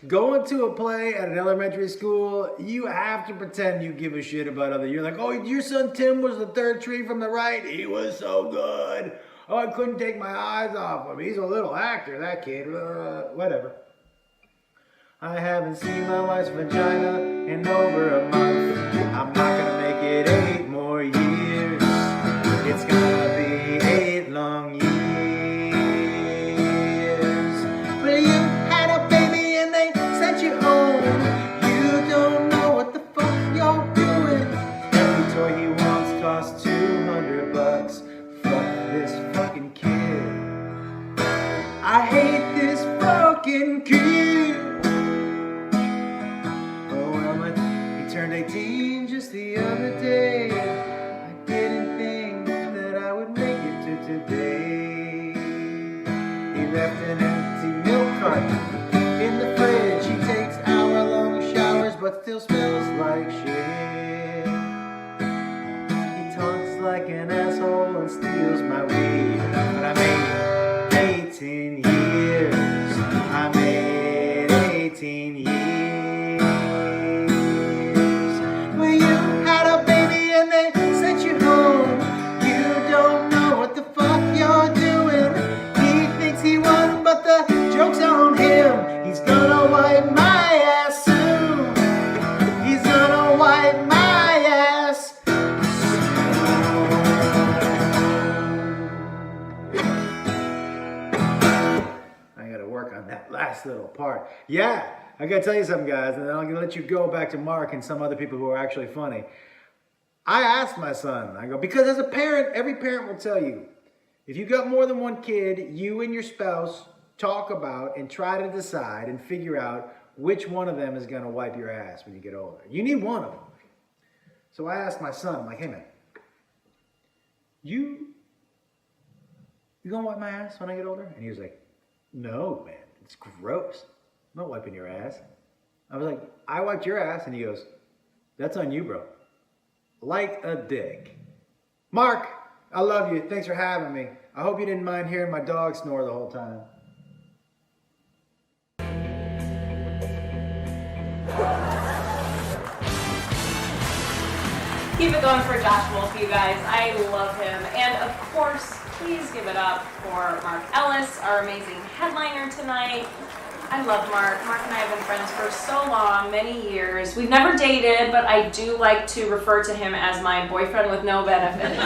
going to a play at an elementary school, you have to pretend you give a shit about other. You're like, oh, your son Tim was the third tree from the right. He was so good. Oh, I couldn't take my eyes off him. He's a little actor, that kid. Whatever. I haven't seen my wife's vagina in over a month. I'm not gonna make it 8 more years. It's gonna be 8 long years. Well, you had a baby and they sent you home. You don't know what the fuck you're doing. Every toy he wants costs $200. Fuck this fucking kid. I hate this fucking kid. Turned 18 just the other day. I didn't think that I would make it to today. He left an empty milk carton in the fridge. He takes hour-long showers but still smells like shit. He talks like an asshole and steals my weed. But I made 18 years. I made 18 years. Joke's on him. He's gonna wipe my ass soon. He's gonna wipe my ass I gotta work on that last little part. Yeah, I gotta tell you something, guys, and then I'm gonna let you go back to Mark and some other people who are actually funny. I asked my son, I go, because as a parent, every parent will tell you, if you got more than one kid, you and your spouse talk about and try to decide and figure out which one of them is going to wipe your ass when you get older. You need one of them. So I asked my son, I'm like, hey man, you going to wipe my ass when I get older? And he was like, no man, it's gross. I'm not wiping your ass. I was like, I wiped your ass. And he goes, that's on you, bro. Like a dick. Mark, I love you. Thanks for having me. I hope you didn't mind hearing my dog snore the whole time. Keep it going for Josh Wolf, you guys. I love him. And of course, please give it up for Mark Ellis, our amazing headliner tonight. I love Mark. Mark and I have been friends for so long, many years. We've never dated, but I do like to refer to him as my boyfriend with no benefits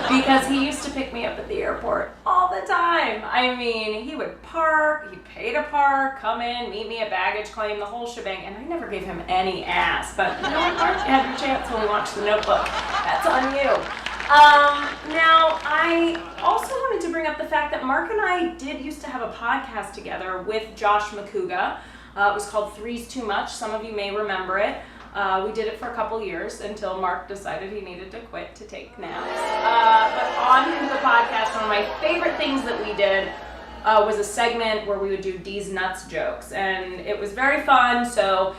because he used to pick me up at the airport all the time. I mean, he would park, he'd pay to park, come in, meet me at baggage claim, the whole shebang, and I never gave him any ass. But you know what, Mark? You had your chance when we watched The Notebook. That's on you. Now, I also wanted to bring up the fact that Mark and I did used to have a podcast together with Josh Macuga. It was called Three's Too Much. Some of you may remember it. We did it for a couple years until Mark decided he needed to quit to take naps. But on the podcast, one of my favorite things that we did was a segment where we would do D's Nuts jokes. And it was very fun, so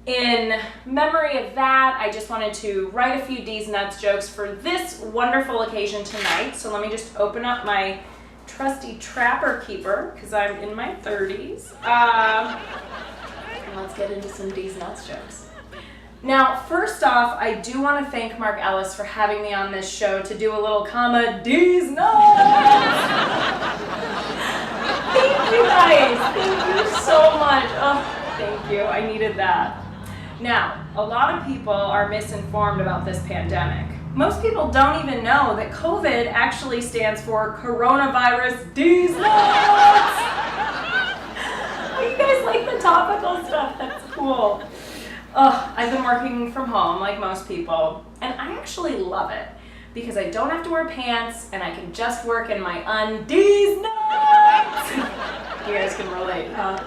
in memory of that, I just wanted to write a few D's Nuts jokes for this wonderful occasion tonight. So let me just open up my trusty Trapper Keeper, because I'm in my 30s. And let's get into some D's Nuts jokes. Now, first off, I do want to thank Mark Ellis for having me on this show to do a little D's Nuts. Thank you guys. Thank you so much. Oh, thank you. I needed that. Now, a lot of people are misinformed about this pandemic. Most people don't even know that COVID actually stands for coronavirus D's Nuts. You guys like the topical stuff? That's cool. I've been working from home like most people, and I actually love it because I don't have to wear pants and I can just work in my undies nuts. You guys can relate, huh?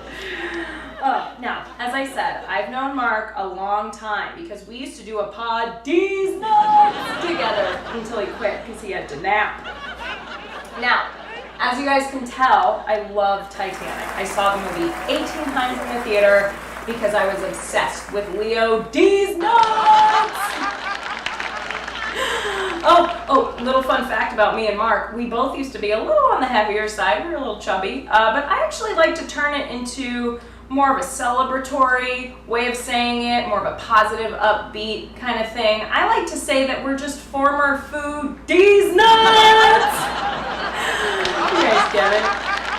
Now, as I said, I've known Mark a long time because we used to do a pod D's Nuts together until he quit because he had to nap. Now, as you guys can tell, I love Titanic. I saw the movie 18 times in the theater because I was obsessed with Leo D's Nuts! Little fun fact about me and Mark. We both used to be a little on the heavier side. We were a little chubby. But I actually like to turn it into more of a celebratory way of saying it, more of a positive, upbeat kind of thing. I like to say that we're just former food D's Nuts! You guys get it?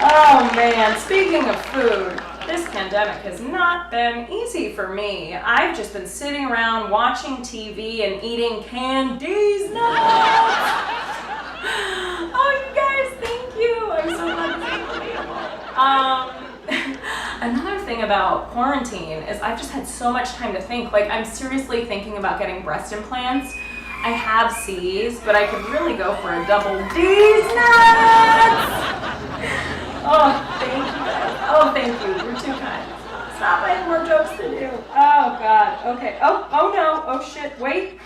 Oh man, speaking of food, this pandemic has not been easy for me. I've just been sitting around watching TV and eating canned D's Nuts! Oh, you guys, thank you. I'm so glad to see you. Another thing about quarantine is I've just had so much time to think. Like, I'm seriously thinking about getting breast implants. I have C's, but I could really go for a double D's Nuts! Oh, thank you guys. Oh, thank you. You're too kind. Stop, I have more jokes to do. Oh, God. Okay. Oh no. Oh, shit. Wait.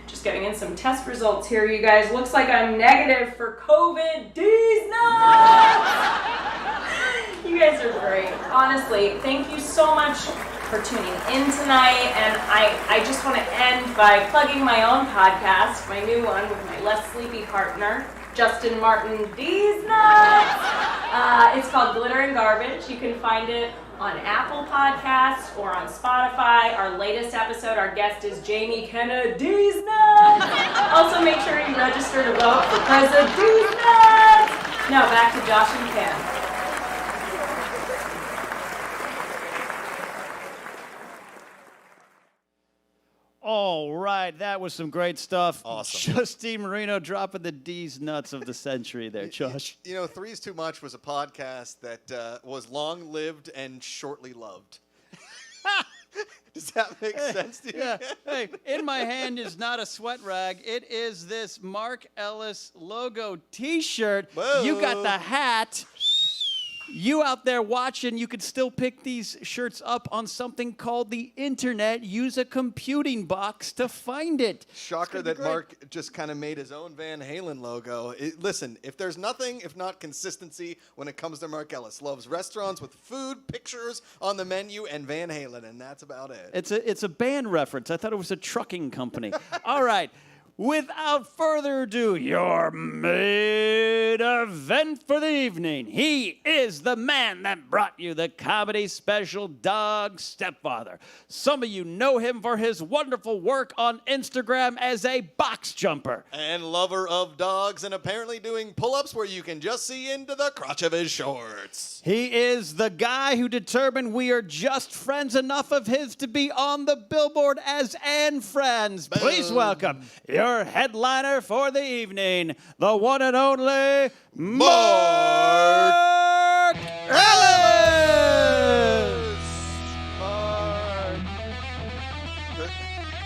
Just getting in some test results here, you guys. Looks like I'm negative for COVID D's Nuts! You guys are great. Honestly, thank you so much for tuning in tonight. And I just want to end by plugging my own podcast, my new one with my less sleepy partner, Justine Marino D's Nuts. It's called Glitter and Garbage. You can find it on Apple Podcasts or on Spotify. Our latest episode, our guest is Jamie Kennedy's Nuts. Also, make sure you register to vote for President D's Nuts. Now back to Josh and Ken. All right, that was some great stuff. Awesome. Justine Marino dropping the D's Nuts of the century there, Josh. You know, Three's Too Much was a podcast that was long-lived and shortly loved. Does that make sense to you? Yeah. Hey, in my hand is not a sweat rag. It is this Mark Ellis logo T-shirt. Whoa. You got the hat. You out there watching, you could still pick these shirts up on something called the internet. Use a computing box to find it. Shocker that Mark just kind of made his own Van Halen logo. Listen, if there's nothing, if not consistency, when it comes to Mark Ellis, loves restaurants with food, pictures on the menu, and Van Halen, and that's about it. It's a band reference. I thought it was a trucking company. All right. Without further ado, your main event for the evening. He is the man that brought you the comedy special Dog Stepfather. Some of you know him for his wonderful work on Instagram as a box jumper. And lover of dogs, and apparently doing pull-ups where you can just see into the crotch of his shorts. He is the guy who determined we are just friends enough of his to be on the billboard as and friends. Boom. Please welcome your headliner for the evening, the one and only Mark Ellis.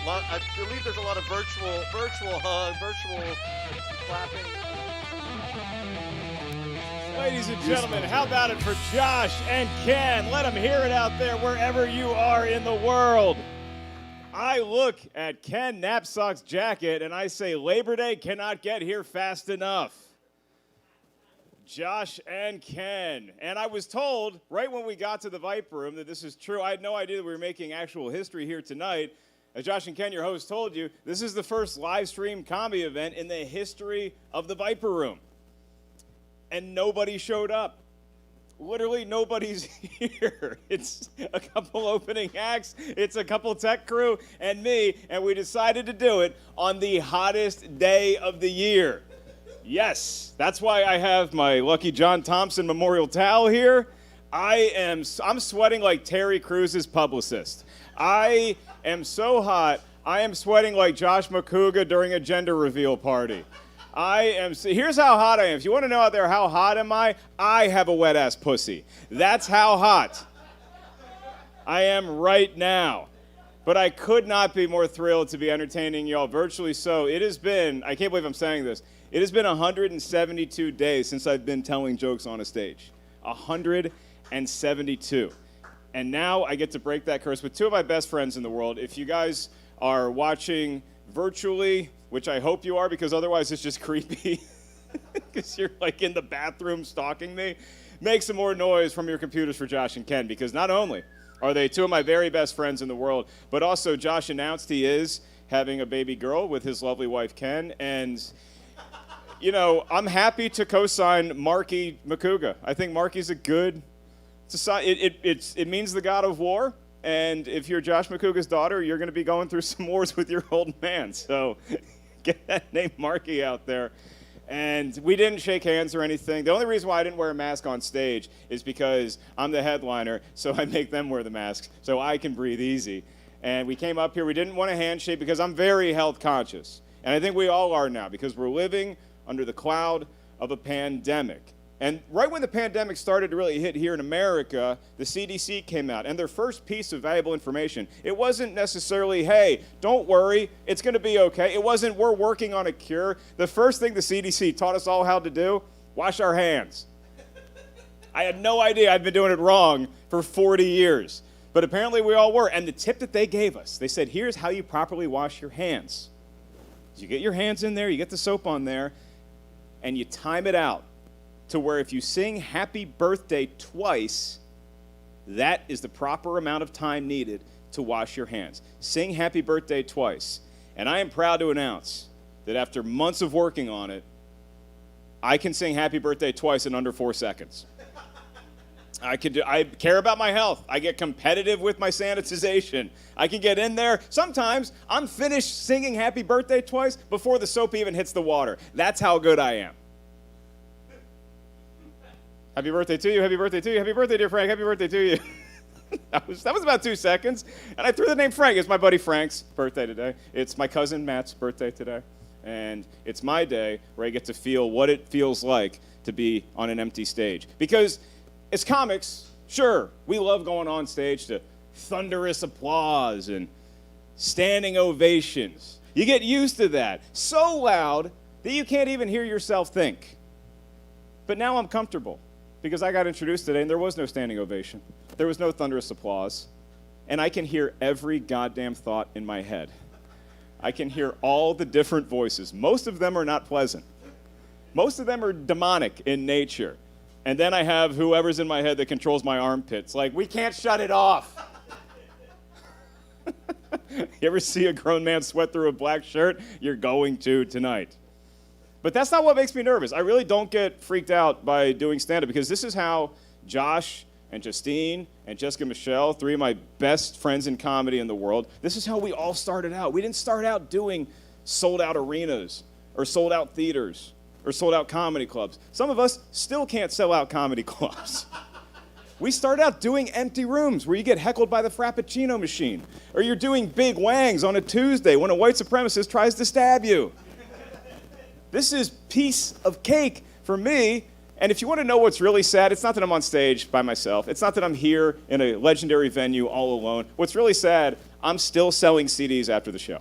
Mark. I believe there's a lot of virtual hug, virtual clapping. Ladies and gentlemen, how about it for Josh and Ken? Let them hear it out there wherever you are in the world. I look at Ken Napzok's jacket and I say Labor Day cannot get here fast enough. Josh and Ken. And I was told right when we got to the Viper Room that this is true. I had no idea that we were making actual history here tonight. As Josh and Ken, your host, told you, this is the first live stream comedy event in the history of the Viper Room. And nobody showed up. Literally nobody's here. It's a couple opening acts, it's a couple tech crew, and me, and we decided to do it on the hottest day of the year. Yes, that's why I have my Lucky John Thompson memorial towel here. I'm sweating like Terry Crews's publicist. I am so hot, I am sweating like Josh Macuga during a gender reveal party. Here's how hot I am. If you want to know out there how hot am I have a wet ass pussy. That's how hot I am right now. But I could not be more thrilled to be entertaining y'all virtually so. It has been, I can't believe I'm saying this, it has been 172 days since I've been telling jokes on a stage. 172. And now I get to break that curse with two of my best friends in the world. If you guys are watching virtually, which I hope you are because otherwise it's just creepy because you're like in the bathroom stalking me, make some more noise from your computers for Josh and Ken because not only are they two of my very best friends in the world, but also Josh announced he is having a baby girl with his lovely wife Ken, and you know, I'm happy to co-sign Marky Macuga. I think Marky's a good, it means the god of war, and if you're Josh Macuga's daughter, you're going to be going through some wars with your old man, so get that name Marky out there. And we didn't shake hands or anything. The only reason why I didn't wear a mask on stage is because I'm the headliner, so I make them wear the masks so I can breathe easy. And we came up here, we didn't want a handshake because I'm very health conscious. And I think we all are now because we're living under the cloud of a pandemic. And right when the pandemic started to really hit here in America, the CDC came out, and their first piece of valuable information, it wasn't necessarily, hey, don't worry, it's going to be okay. It wasn't, we're working on a cure. The first thing the CDC taught us all how to do, wash our hands. I had no idea. I'd been doing it wrong for 40 years. But apparently we all were. And the tip that they gave us, they said, here's how you properly wash your hands. You get your hands in there, you get the soap on there, and you time it out to where if you sing happy birthday twice, that is the proper amount of time needed to wash your hands. Sing happy birthday twice. And I am proud to announce that after months of working on it, I can sing happy birthday twice in under 4 seconds. I care about my health. I get competitive with my sanitization. I can get in there. Sometimes I'm finished singing happy birthday twice before the soap even hits the water. That's how good I am. Happy birthday to you, happy birthday to you, happy birthday, dear Frank, happy birthday to you. that was about 2 seconds. And I threw the name Frank. It's my buddy Frank's birthday today. It's my cousin Matt's birthday today. And it's my day where I get to feel what it feels like to be on an empty stage. Because as comics, sure, we love going on stage to thunderous applause and standing ovations. You get used to that. So loud that you can't even hear yourself think. But now I'm comfortable because I got introduced today and there was no standing ovation. There was no thunderous applause. And I can hear every goddamn thought in my head. I can hear all the different voices. Most of them are not pleasant. Most of them are demonic in nature. And then I have whoever's in my head that controls my armpits. Like, we can't shut it off. You ever see a grown man sweat through a black shirt? You're going to tonight. But that's not what makes me nervous. I really don't get freaked out by doing stand-up because this is how Josh and Justine and Jessica Michelle, three of my best friends in comedy in the world, this is how we all started out. We didn't start out doing sold-out arenas or sold-out theaters or sold-out comedy clubs. Some of us still can't sell out comedy clubs. We start out doing empty rooms where you get heckled by the Frappuccino machine, or you're doing big wangs on a Tuesday when a white supremacist tries to stab you. This is piece of cake for me, and if you want to know what's really sad, it's not that I'm on stage by myself. It's not that I'm here in a legendary venue all alone. What's really sad, I'm still selling CDs after the show.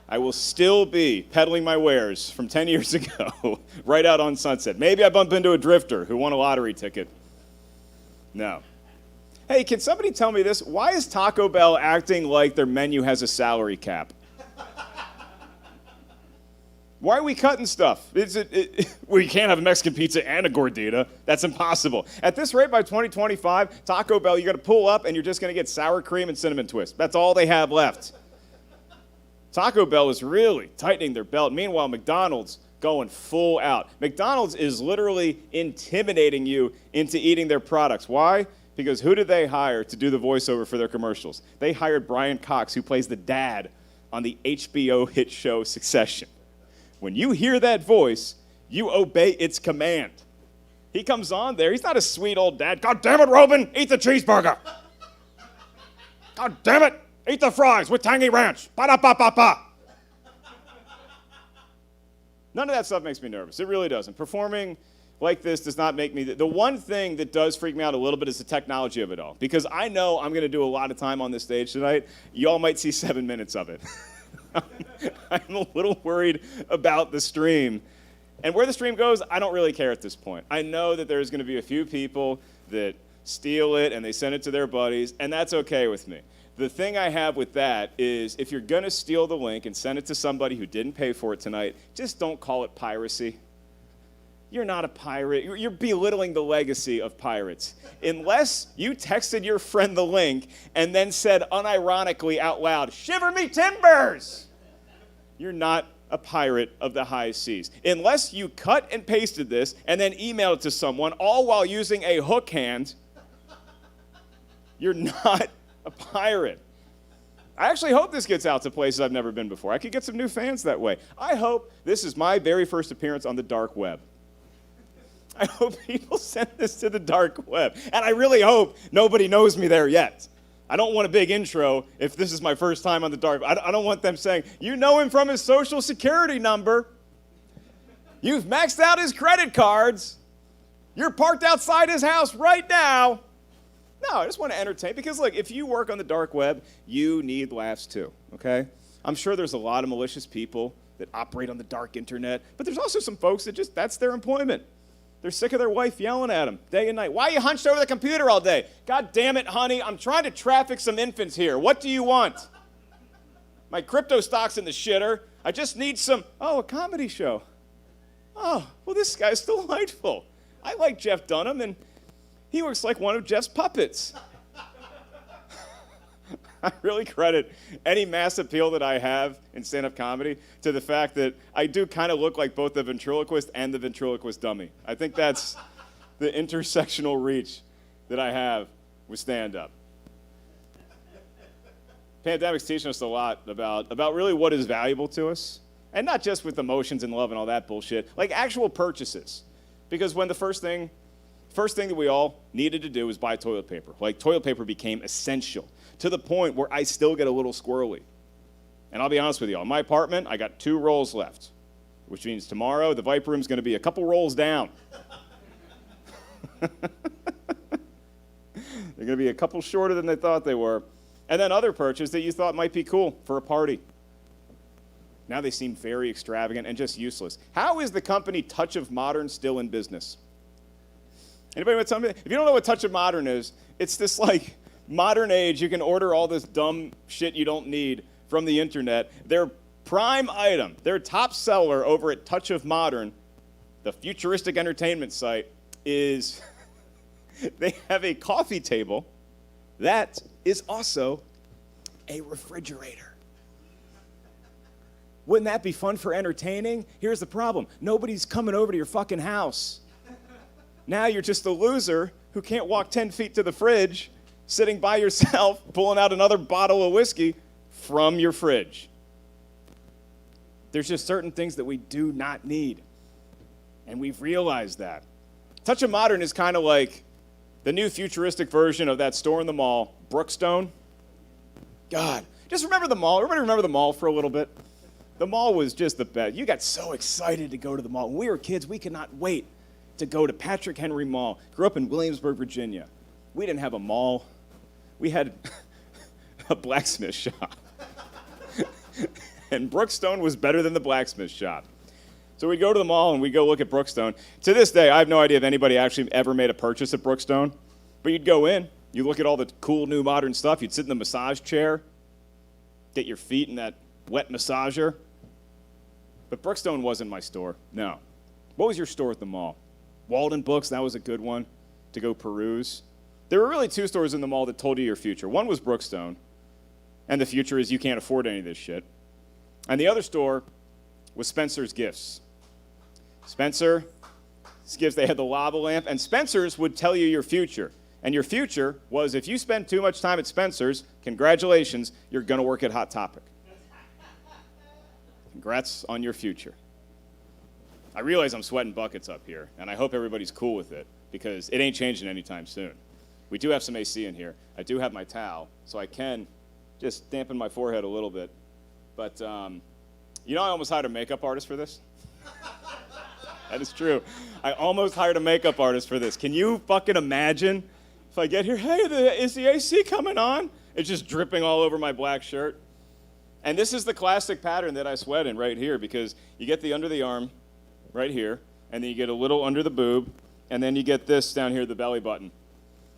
I will still be peddling my wares from 10 years ago right out on Sunset. Maybe I bump into a drifter who won a lottery ticket. No. Hey, can somebody tell me this? Why is Taco Bell acting like their menu has a salary cap? Why are we cutting stuff? We can't have a Mexican pizza and a gordita. That's impossible. At this rate, by 2025, Taco Bell, you got to pull up and you're just going to get sour cream and cinnamon twist. That's all they have left. Taco Bell is really tightening their belt. Meanwhile, McDonald's going full out. McDonald's is literally intimidating you into eating their products. Why? Because who did they hire to do the voiceover for their commercials? They hired Brian Cox, who plays the dad on the HBO hit show Succession. When you hear that voice, you obey its command. He comes on there. He's not a sweet old dad. God damn it, Robin, eat the cheeseburger. God damn it, eat the fries with tangy ranch. Ba-da-ba-ba-ba. None of that stuff makes me nervous. It really doesn't. Performing like this does not make me... The one thing that does freak me out a little bit is the technology of it all. Because I know I'm going to do a lot of time on this stage tonight. Y'all might see 7 minutes of it. I'm a little worried about the stream. And where the stream goes, I don't really care at this point. I know that there's going to be a few people that steal it and they send it to their buddies, and that's okay with me. The thing I have with that is if you're going to steal the link and send it to somebody who didn't pay for it tonight, just don't call it piracy. You're not a pirate. You're belittling the legacy of pirates. Unless you texted your friend the link and then said unironically out loud, "Shiver me timbers!" You're not a pirate of the high seas. Unless you cut and pasted this and then emailed it to someone, all while using a hook hand, you're not a pirate. I actually hope this gets out to places I've never been before. I could get some new fans that way. I hope this is my very first appearance on the dark web. I hope people send this to the dark web. And I really hope nobody knows me there yet. I don't want a big intro if this is my first time on the dark web. I don't want them saying, "You know him from his social security number. You've maxed out his credit cards. You're parked outside his house right now." No, I just want to entertain. Because, look, if you work on the dark web, you need laughs too, okay? I'm sure there's a lot of malicious people that operate on the dark internet. But there's also some folks that that's their employment. They're sick of their wife yelling at them day and night. "Why are you hunched over the computer all day?" "God damn it, honey, I'm trying to traffic some infants here. What do you want?" "My crypto stock's in the shitter. I just need some..." "Oh, a comedy show. Oh, well, this guy's delightful. I like Jeff Dunham, and he looks like one of Jeff's puppets." I really credit any mass appeal that I have in stand-up comedy to the fact that I do kind of look like both the ventriloquist and the ventriloquist dummy. I think that's the intersectional reach that I have with stand-up. Pandemic's teaching us a lot about really what is valuable to us, and not just with emotions and love and all that bullshit, like actual purchases. Because when the first thing that we all needed to do was buy toilet paper. Like, toilet paper became essential to the point where I still get a little squirrely. And I'll be honest with you, in my apartment, I got 2 rolls left, which means tomorrow the Viper Room's going to be a couple rolls down. They're going to be a couple shorter than they thought they were. And then other purchases that you thought might be cool for a party. Now they seem very extravagant and just useless. How is the company Touch of Modern still in business? Anybody want to tell me? If you don't know what Touch of Modern is, it's this like modern age. You can order all this dumb shit you don't need from the internet. Their prime item, their top seller over at Touch of Modern, the futuristic entertainment site, is they have a coffee table that is also a refrigerator. Wouldn't that be fun for entertaining? Here's the problem. Nobody's coming over to your fucking house. Now you're just a loser who can't walk 10 feet to the fridge, sitting by yourself, pulling out another bottle of whiskey from your fridge. There's just certain things that we do not need, and we've realized that. Touch of Modern is kind of like the new futuristic version of that store in the mall, Brookstone. God, just remember the mall. Everybody remember the mall for a little bit? The mall was just the best. You got so excited to go to the mall. When we were kids, we could not wait to go to Patrick Henry Mall. Grew up in Williamsburg, Virginia. We didn't have a mall. We had a blacksmith shop. And Brookstone was better than the blacksmith shop. So we'd go to the mall and we'd go look at Brookstone. To this day, I have no idea if anybody actually ever made a purchase at Brookstone. But you'd go in, you look at all the cool new modern stuff. You'd sit in the massage chair, get your feet in that wet massager. But Brookstone wasn't my store, no. What was your store at the mall? Walden Books, that was a good one to go peruse. There were really two stores in the mall that told you your future. One was Brookstone, and the future is you can't afford any of this shit. And the other store was Spencer's Gifts. Spencer's Gifts, they had the lava lamp, and Spencer's would tell you your future. And your future was if you spend too much time at Spencer's, congratulations, you're going to work at Hot Topic. Congrats on your future. I realize I'm sweating buckets up here, and I hope everybody's cool with it, because it ain't changing anytime soon. We do have some AC in here. I do have my towel, so I can just dampen my forehead a little bit. But, you know, I almost hired a makeup artist for this. That is true. I almost hired a makeup artist for this. Can you fucking imagine if I get here, hey, is the AC coming on? It's just dripping all over my black shirt. And this is the classic pattern that I sweat in right here, because you get the under the arm right here, and then you get a little under the boob, and then you get this down here, the belly button.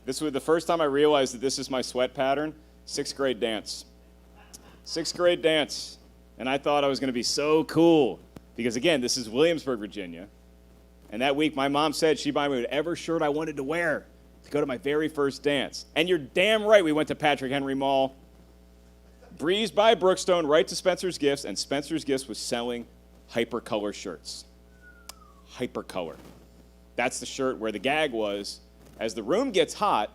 This was the first time I realized that this is my sweat pattern, 6th grade dance. 6th grade dance. And I thought I was going to be so cool, because again, this is Williamsburg, Virginia. And that week, my mom said she'd buy me whatever shirt I wanted to wear to go to my very first dance. And you're damn right, we went to Patrick Henry Mall, breezed by Brookstone, right to Spencer's Gifts, and Spencer's Gifts was selling hypercolor shirts. Hypercolor. That's the shirt where the gag was, as the room gets hot,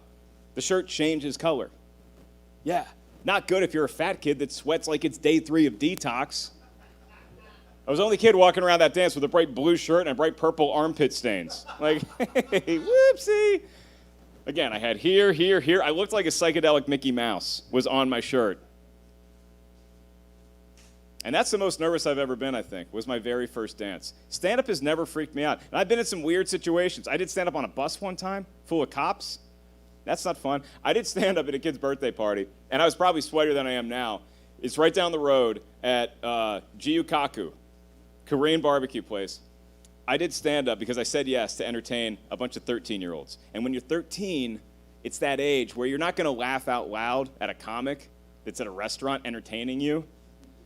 the shirt changes color. Yeah, not good if you're a fat kid that sweats like it's day 3 of detox. I was the only kid walking around that dance with a bright blue shirt and bright purple armpit stains. Like, hey, whoopsie. Again, I had here. I looked like a psychedelic Mickey Mouse was on my shirt. And that's the most nervous I've ever been, I think, was my very first dance. Stand-up has never freaked me out. And I've been in some weird situations. I did stand-up on a bus one time, full of cops. That's not fun. I did stand-up at a kid's birthday party, and I was probably sweatier than I am now. It's right down the road at Jiyukaku, Korean barbecue place. I did stand-up because I said yes to entertain a bunch of 13-year-olds. And when you're 13, it's that age where you're not going to laugh out loud at a comic that's at a restaurant entertaining you.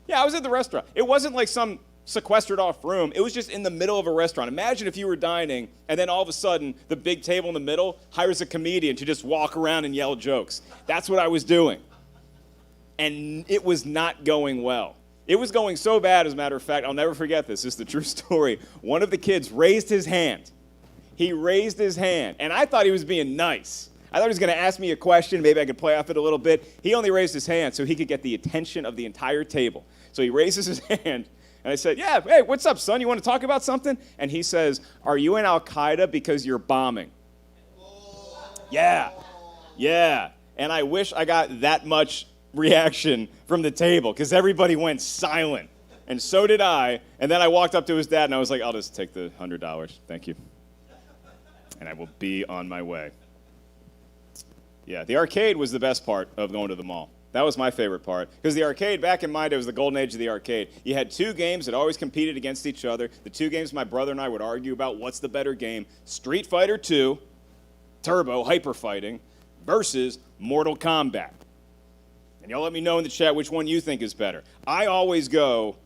Yeah, I was at the restaurant. It wasn't like some sequestered off room. It was just in the middle of a restaurant. Imagine if you were dining, and then all of a sudden, the big table in the middle hires a comedian to just walk around and yell jokes. That's what I was doing. And it was not going well. It was going so bad, as a matter of fact, I'll never forget this. This is the true story. One of the kids raised his hand. He raised his hand, and I thought he was being nice. I thought he was going to ask me a question. Maybe I could play off it a little bit. He only raised his hand so he could get the attention of the entire table. So he raises his hand, and I said, yeah, hey, what's up, son? You want to talk about something? And he says, are you in Al-Qaeda because you're bombing? Yeah. And I wish I got that much reaction from the table, because everybody went silent. And so did I. And then I walked up to his dad, and I was like, I'll just take the $100. Thank you. And I will be on my way. Yeah, the arcade was the best part of going to the mall. That was my favorite part. Because the arcade, back in my day, was the golden age of the arcade. You had 2 games that always competed against each other. The 2 games my brother and I would argue about what's the better game. Street Fighter 2, Turbo, Hyper Fighting, versus Mortal Kombat. And y'all let me know in the chat which one you think is better. I always go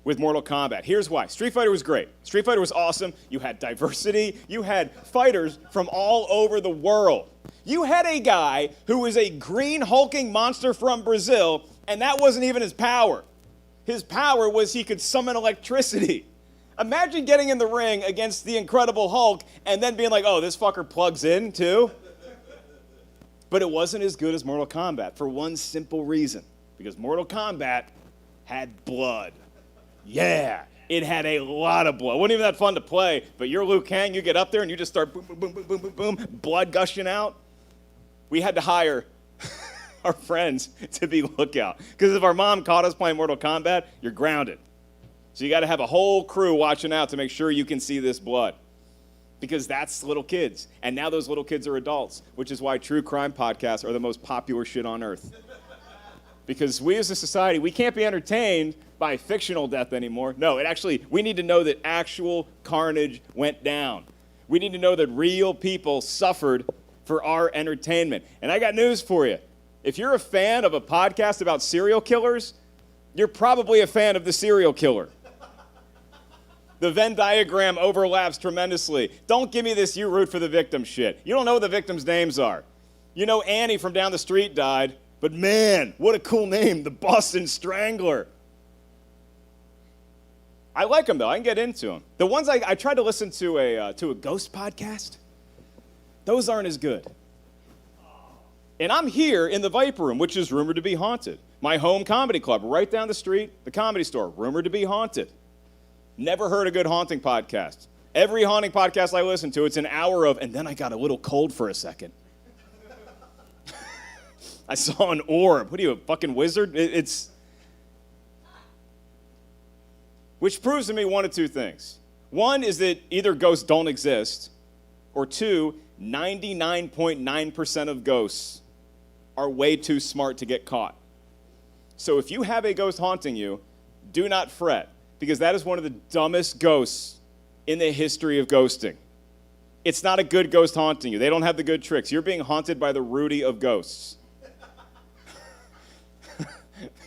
with Mortal Kombat. Here's why. Street Fighter was great. Street Fighter was awesome. You had diversity. You had fighters from all over the world. You had a guy who was a green hulking monster from Brazil, and that wasn't even his power. His power was he could summon electricity. Imagine getting in the ring against the Incredible Hulk and then being like, oh, this fucker plugs in too? But it wasn't as good as Mortal Kombat for one simple reason. Because Mortal Kombat had blood. Yeah, it had a lot of blood. It wasn't even that fun to play, but you're Liu Kang, you get up there and you just start boom, boom, boom, boom, boom, boom, boom, blood gushing out. We had to hire our friends to be lookout. Because if our mom caught us playing Mortal Kombat, you're grounded. So you got to have a whole crew watching out to make sure you can see this blood. Because that's little kids. And now those little kids are adults, which is why true crime podcasts are the most popular shit on earth. Because we as a society, we can't be entertained by fictional death anymore. No, we need to know that actual carnage went down. We need to know that real people suffered for our entertainment. And I got news for you. If you're a fan of a podcast about serial killers, you're probably a fan of the serial killer. The Venn diagram overlaps tremendously. Don't give me this you root for the victim shit. You don't know what the victims' names are. You know Annie from down the street died, but man, what a cool name, the Boston Strangler. I like them, though. I can get into them. The ones I tried to listen to a ghost podcast, those aren't as good. And I'm here in the Viper Room, which is rumored to be haunted. My home comedy club, right down the street, the Comedy Store, rumored to be haunted. Never heard a good haunting podcast. Every haunting podcast I listen to, it's an hour of, and then I got a little cold for a second. I saw an orb. What are you, a fucking wizard? Which proves to me one of two things. One is that either ghosts don't exist, or two, 99.9% of ghosts are way too smart to get caught. So if you have a ghost haunting you, do not fret, because that is one of the dumbest ghosts in the history of ghosting. It's not a good ghost haunting you. They don't have the good tricks. You're being haunted by the Rudy of ghosts.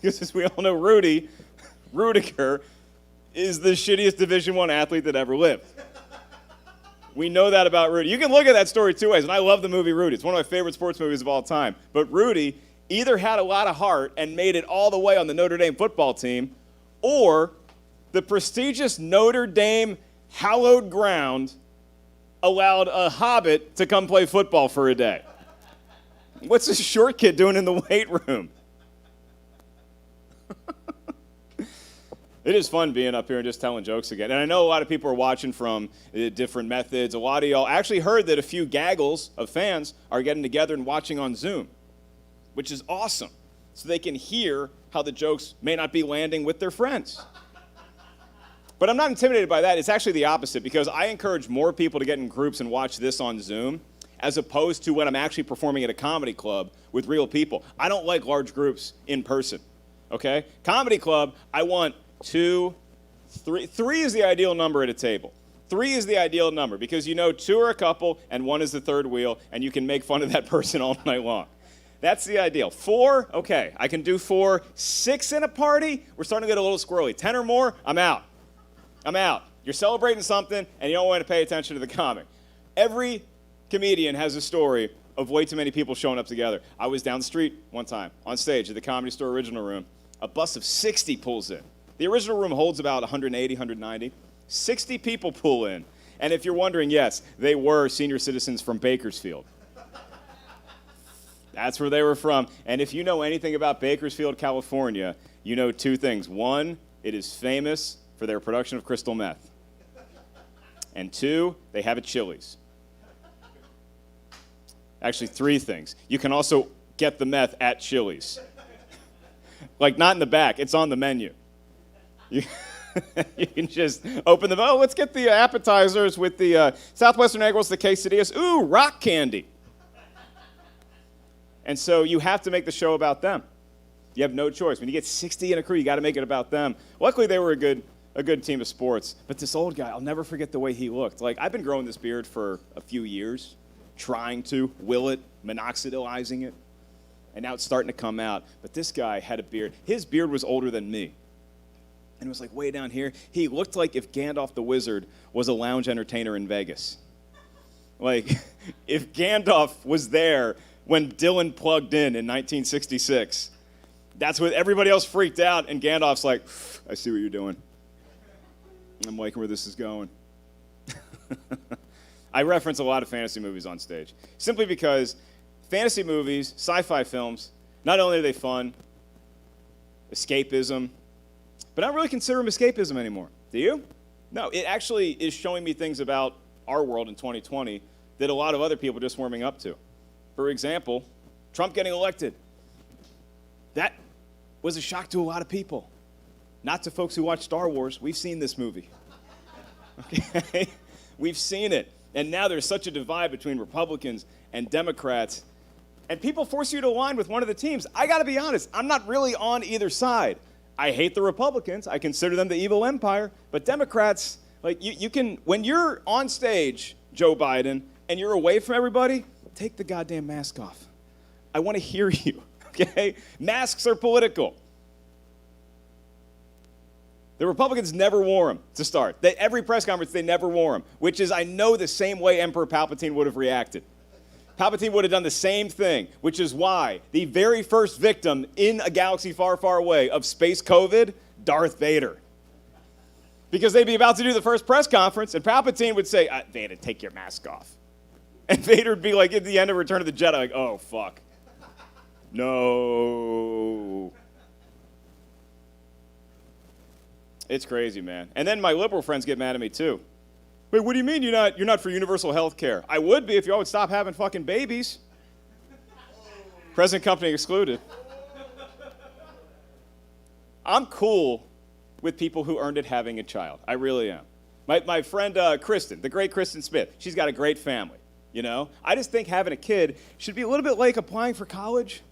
Because as we all know, Rudiger, is the shittiest Division I athlete that ever lived. We know that about Rudy. You can look at that story two ways, and I love the movie Rudy. It's one of my favorite sports movies of all time. But Rudy either had a lot of heart and made it all the way on the Notre Dame football team, or the prestigious Notre Dame hallowed ground allowed a hobbit to come play football for a day. What's this short kid doing in the weight room? It is fun being up here and just telling jokes again. And I know a lot of people are watching from different methods. A lot of y'all actually heard that a few gaggles of fans are getting together and watching on Zoom, which is awesome. So they can hear how the jokes may not be landing with their friends. But I'm not intimidated by that. It's actually the opposite, because I encourage more people to get in groups and watch this on Zoom, as opposed to when I'm actually performing at a comedy club with real people. I don't like large groups in person, okay? Comedy club, I want 2, 3. 3 is the ideal number at a table. 3 is the ideal number, because you know 2 are a couple and 1 is the third wheel, and you can make fun of that person all night long. That's the ideal. 4, okay, I can do 4. 6 in a party, we're starting to get a little squirrely. 10 or more, I'm out. You're celebrating something, and you don't want to pay attention to the comic. Every comedian has a story of way too many people showing up together. I was down the street one time, on stage at the Comedy Store Original Room. A bus of 60 pulls in. The original room holds about 180, 190. 60 people pull in. And if you're wondering, yes, they were senior citizens from Bakersfield. That's where they were from. And if you know anything about Bakersfield, California, you know 2 things. 1, it is famous for their production of crystal meth. And 2, they have a Chili's. Actually, 3 things. You can also get the meth at Chili's. Like, not in the back, it's on the menu. You can just open the, let's get the appetizers with the Southwestern egg rolls, the quesadillas. Ooh, rock candy. And so you have to make the show about them. You have no choice. When you get 60 in a crew, you got to make it about them. Luckily, they were a good team of sports. But this old guy, I'll never forget the way he looked. Like, I've been growing this beard for a few years, trying to will it, minoxidilizing it. And now it's starting to come out. But this guy had a beard. His beard was older than me. And it was like way down here. He looked like if Gandalf the Wizard was a lounge entertainer in Vegas. Like, if Gandalf was there when Dylan plugged in 1966, that's what everybody else freaked out, and Gandalf's like, I see what you're doing. I'm liking where this is going. I reference a lot of fantasy movies on stage, simply because fantasy movies, sci-fi films, not only are they fun, escapism, but I don't really consider them escapism anymore. Do you? No, it actually is showing me things about our world in 2020 that a lot of other people are just warming up to. For example, Trump getting elected. That was a shock to a lot of people. Not to folks who watch Star Wars. We've seen this movie. Okay? We've seen it. And now there's such a divide between Republicans and Democrats. And people force you to align with one of the teams. I got to be honest, I'm not really on either side. I hate the Republicans. I consider them the evil empire. But Democrats, like, you can, when you're on stage, Joe Biden, and you're away from everybody, take the goddamn mask off. I want to hear you, okay? Masks are political. The Republicans never wore them to start. Every press conference, they never wore them, which is, I know, the same way Emperor Palpatine would have reacted. Palpatine would have done the same thing, which is why the very first victim in a galaxy far, far away of space COVID, Darth Vader. Because they'd be about to do the first press conference, and Palpatine would say, Vader, take your mask off. And Vader would be like, at the end of Return of the Jedi, like, oh, fuck. No. It's crazy, man. And then my liberal friends get mad at me, too. Wait, what do you mean you're not for universal health care? I would be if y'all would stop having fucking babies. Present company excluded. I'm cool with people who earned it having a child. I really am. My friend Kristen, the great Kristen Smith, she's got a great family, you know? I just think having a kid should be a little bit like applying for college.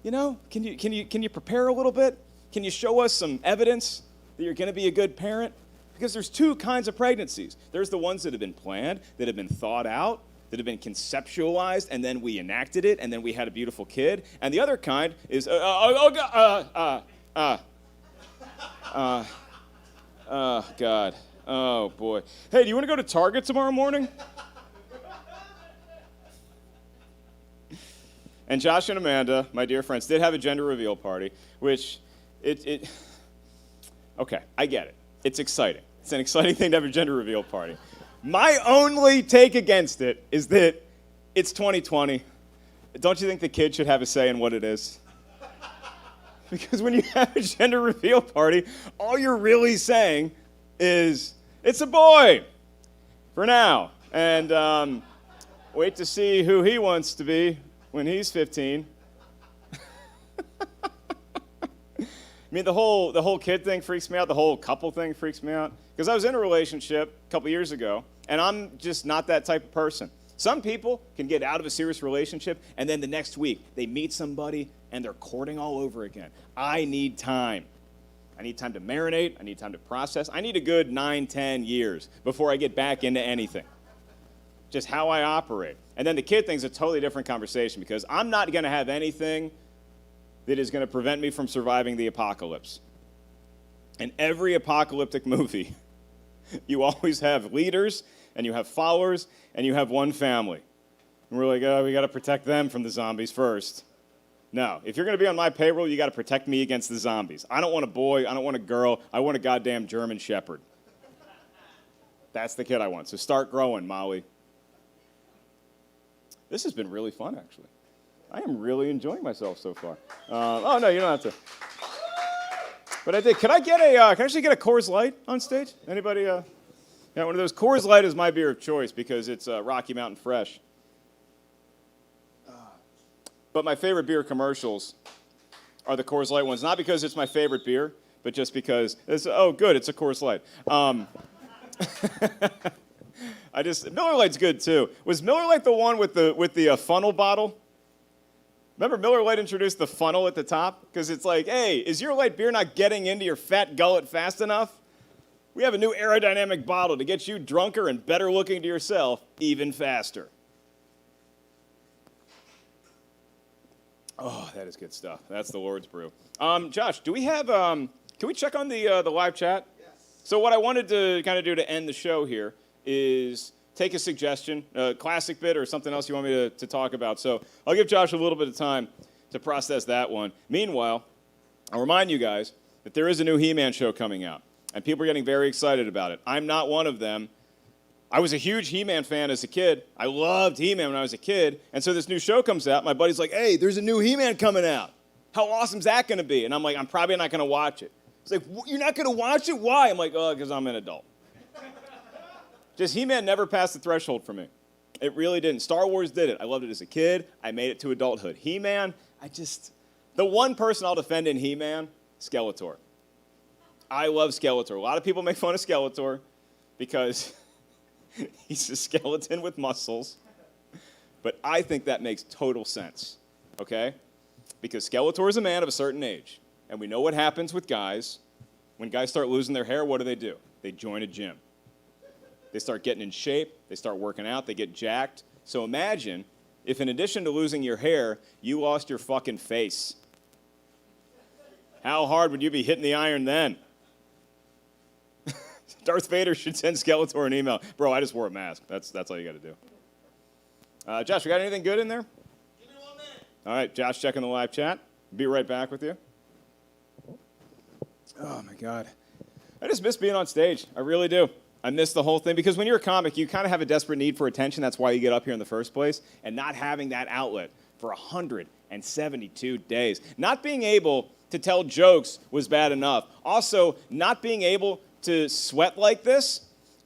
You know? Can you prepare a little bit? Can you show us some evidence that you're going to be a good parent? Because there's two kinds of pregnancies. There's the ones that have been planned, that have been thought out, that have been conceptualized, and then we enacted it, and then we had a beautiful kid. And the other kind is, oh, God. Oh, boy. Hey, do you want to go to Target tomorrow morning? And Josh and Amanda, my dear friends, did have a gender reveal party, which okay, I get it. It's exciting. It's an exciting thing to have a gender reveal party. My only take against it is that it's 2020. Don't you think the kid should have a say in what it is? Because when you have a gender reveal party, all you're really saying is, it's a boy for now. And wait to see who he wants to be when he's 15. I mean, the whole kid thing freaks me out. The whole couple thing freaks me out. Because I was in a relationship a couple years ago, and I'm just not that type of person. Some people can get out of a serious relationship, and then the next week they meet somebody, and they're courting all over again. I need time. I need time to marinate. I need time to process. I need a good 9-10 years before I get back into anything. Just how I operate. And then the kid thing's a totally different conversation, because I'm not going to have anything that is going to prevent me from surviving the apocalypse. In every apocalyptic movie, you always have leaders, and you have followers, and you have one family. And we're like, oh, we got to protect them from the zombies first. No, if you're going to be on my payroll, you got to protect me against the zombies. I don't want a boy. I don't want a girl. I want a goddamn German Shepherd. That's the kid I want. So start growing, Molly. This has been really fun, actually. I am really enjoying myself so far. Oh, no, you don't have to. But I did. Can I actually get a Coors Light on stage? Anybody? Yeah, one of those. Coors Light is my beer of choice because it's Rocky Mountain Fresh. But my favorite beer commercials are the Coors Light ones. Not because it's my favorite beer, but just because it's, oh, good, it's a Coors Light. Miller Lite's good, too. Was Miller Lite the one with the funnel bottle? Remember Miller Lite introduced the funnel at the top? Because it's like, hey, is your light beer not getting into your fat gullet fast enough? We have a new aerodynamic bottle to get you drunker and better looking to yourself even faster. Oh, that is good stuff. That's the Lord's brew. Josh, do we have, can we check on the live chat? Yes. So what I wanted to kind of do to end the show here is take a suggestion, a classic bit or something else you want me to talk about. So I'll give Josh a little bit of time to process that one. Meanwhile, I'll remind you guys that there is a new He-Man show coming out, and people are getting very excited about it. I'm not one of them. I was a huge He-Man fan as a kid. I loved He-Man when I was a kid, and so this new show comes out. My buddy's like, hey, there's a new He-Man coming out. How awesome is that going to be? And I'm like, I'm probably not going to watch it. He's like, you're not going to watch it? Why? I'm like, oh, because I'm an adult. Just He-Man never passed the threshold for me. It really didn't. Star Wars did it. I loved it as a kid. I made it to adulthood. He-Man, the one person I'll defend in He-Man, Skeletor. I love Skeletor. A lot of people make fun of Skeletor because he's a skeleton with muscles. But I think that makes total sense, okay? Because Skeletor is a man of a certain age. And we know what happens with guys. When guys start losing their hair, what do? They join a gym. They start getting in shape, they start working out, they get jacked. So imagine if in addition to losing your hair, you lost your fucking face. How hard would you be hitting the iron then? Darth Vader should send Skeletor an email. Bro, I just wore a mask. That's all you got to do. Josh, we got anything good in there? Give me 1 minute. All right, Josh checking the live chat. Be right back with you. Oh, my God. I just miss being on stage. I really do. I miss the whole thing because when you're a comic, you kind of have a desperate need for attention. That's why you get up here in the first place. And not having that outlet for 172 days. Not being able to tell jokes was bad enough. Also, not being able to sweat like this,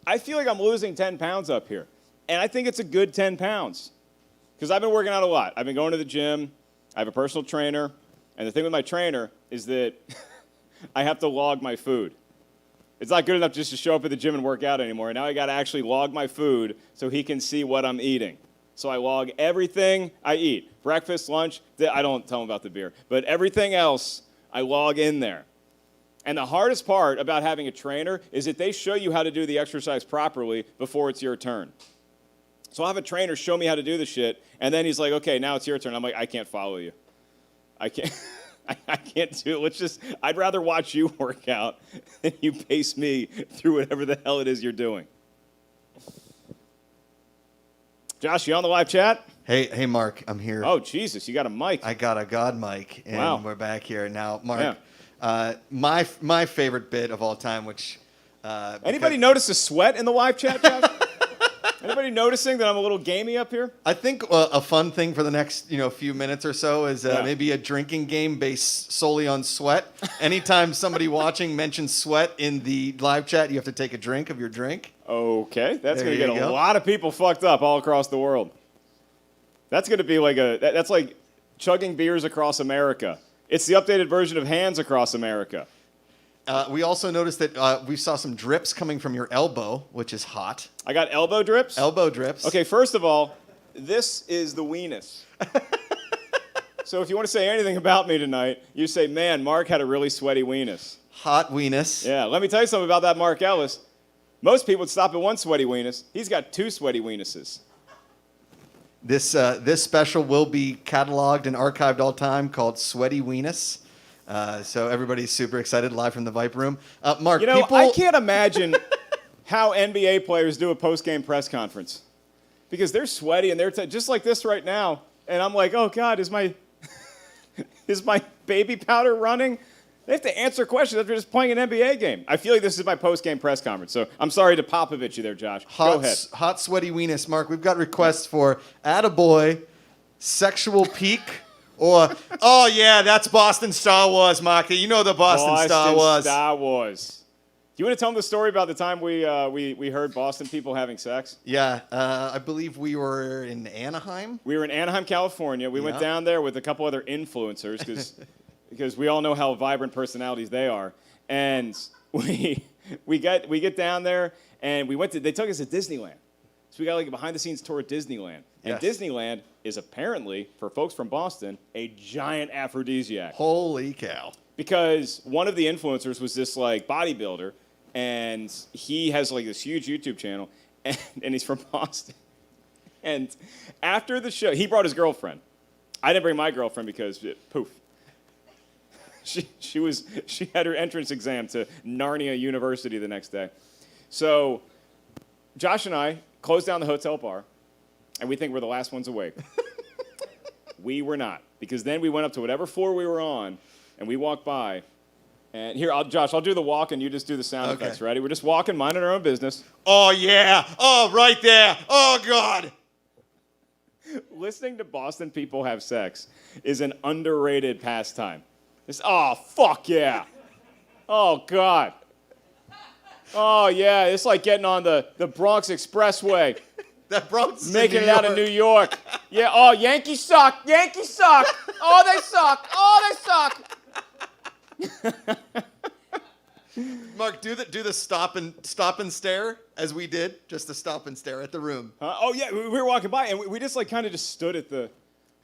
I feel like I'm losing 10 pounds up here. And I think it's a good 10 pounds because I've been working out a lot. I've been going to the gym. I have a personal trainer. And the thing with my trainer is that I have to log my food. It's not good enough just to show up at the gym and work out anymore. Now I got to actually log my food so he can see what I'm eating. So I log everything I eat. Breakfast, lunch, I don't tell him about the beer. But everything else, I log in there. And the hardest part about having a trainer is that they show you how to do the exercise properly before it's your turn. So I'll have a trainer show me how to do the shit, and then he's like, okay, now it's your turn. I'm like, I can't follow you. I can't. I can't do it. I'd rather watch you work out than you pace me through whatever the hell it is you're doing. Josh, you on the live chat? Hey, Mark, I'm here. Oh, Jesus, you got a mic. I got a God mic, and Wow. we're back here now. Mark, my favorite bit of all time, which... Anybody notice a sweat in the live chat, Josh? Anybody noticing that I'm a little gamey up here? I think a fun thing for the next few minutes or so is maybe a drinking game based solely on sweat. Anytime somebody watching mentions sweat in the live chat, you have to take a drink of your drink. Okay, that's There going to you get a go. lot of people fucked up all across the world. That's going to be that's like chugging beers across America. It's the updated version of hands across America. We also noticed that we saw some drips coming from your elbow, which is hot. I got elbow drips. Elbow drips. Okay, first of all, this is the weenus. So if you want to say anything about me tonight, you say, man, Mark had a really sweaty weenus. Hot weenus. Yeah, let me tell you something about that Mark Ellis. Most people would stop at one sweaty weenus. He's got 2 sweaty weenuses. This special will be cataloged and archived all time called Sweaty Weenus. So everybody's super excited live from the Viper Room. Mark, I can't imagine how NBA players do a post-game press conference because they're sweaty and they're just like this right now. And I'm like, oh, God, is my baby powder running? They have to answer questions after just playing an NBA game. I feel like this is my post-game press conference. So I'm sorry to Popovich you there, Josh. Go ahead. Hot, sweaty weenus. Mark, we've got requests for attaboy, sexual peak, or, oh, yeah, that's Boston Star Wars, Mark. You know the Boston Star Wars. Star Wars. Do you want to tell them the story about the time we heard Boston people having sex? Yeah, I believe we were in Anaheim. We were in Anaheim, California. We went down there with a couple other influencers because we all know how vibrant personalities they are. And we get down there and they took us to Disneyland. So we got like a behind the scenes tour at Disneyland. And Yes. Disneyland is apparently, for folks from Boston, a giant aphrodisiac. Holy cow. Because one of the influencers was this like bodybuilder, and he has like this huge YouTube channel, and he's from Boston. And after the show, he brought his girlfriend. I didn't bring my girlfriend because poof. She had her entrance exam to Narnia University the next day. So Josh and I closed down the hotel bar, and we think we're the last ones awake. We were not, because then we went up to whatever floor we were on, and we walked by. And here, Josh, I'll do the walk, and you just do the sound effects. Ready? We're just walking, minding our own business. Oh, yeah. Oh, right there. Oh, God. Listening to Boston people have sex is an underrated pastime. Oh, fuck yeah. Oh, God. Oh, yeah, it's like getting on the Bronx Expressway. That Bronx is Making in it out of New York. Yeah, oh, Yankees suck. Yankees suck. Oh, they suck. Oh, they suck. Mark, do the stop and stare as we did, just the stop and stare at the room. Oh, yeah, we were walking by, and we just like kind of just stood at the,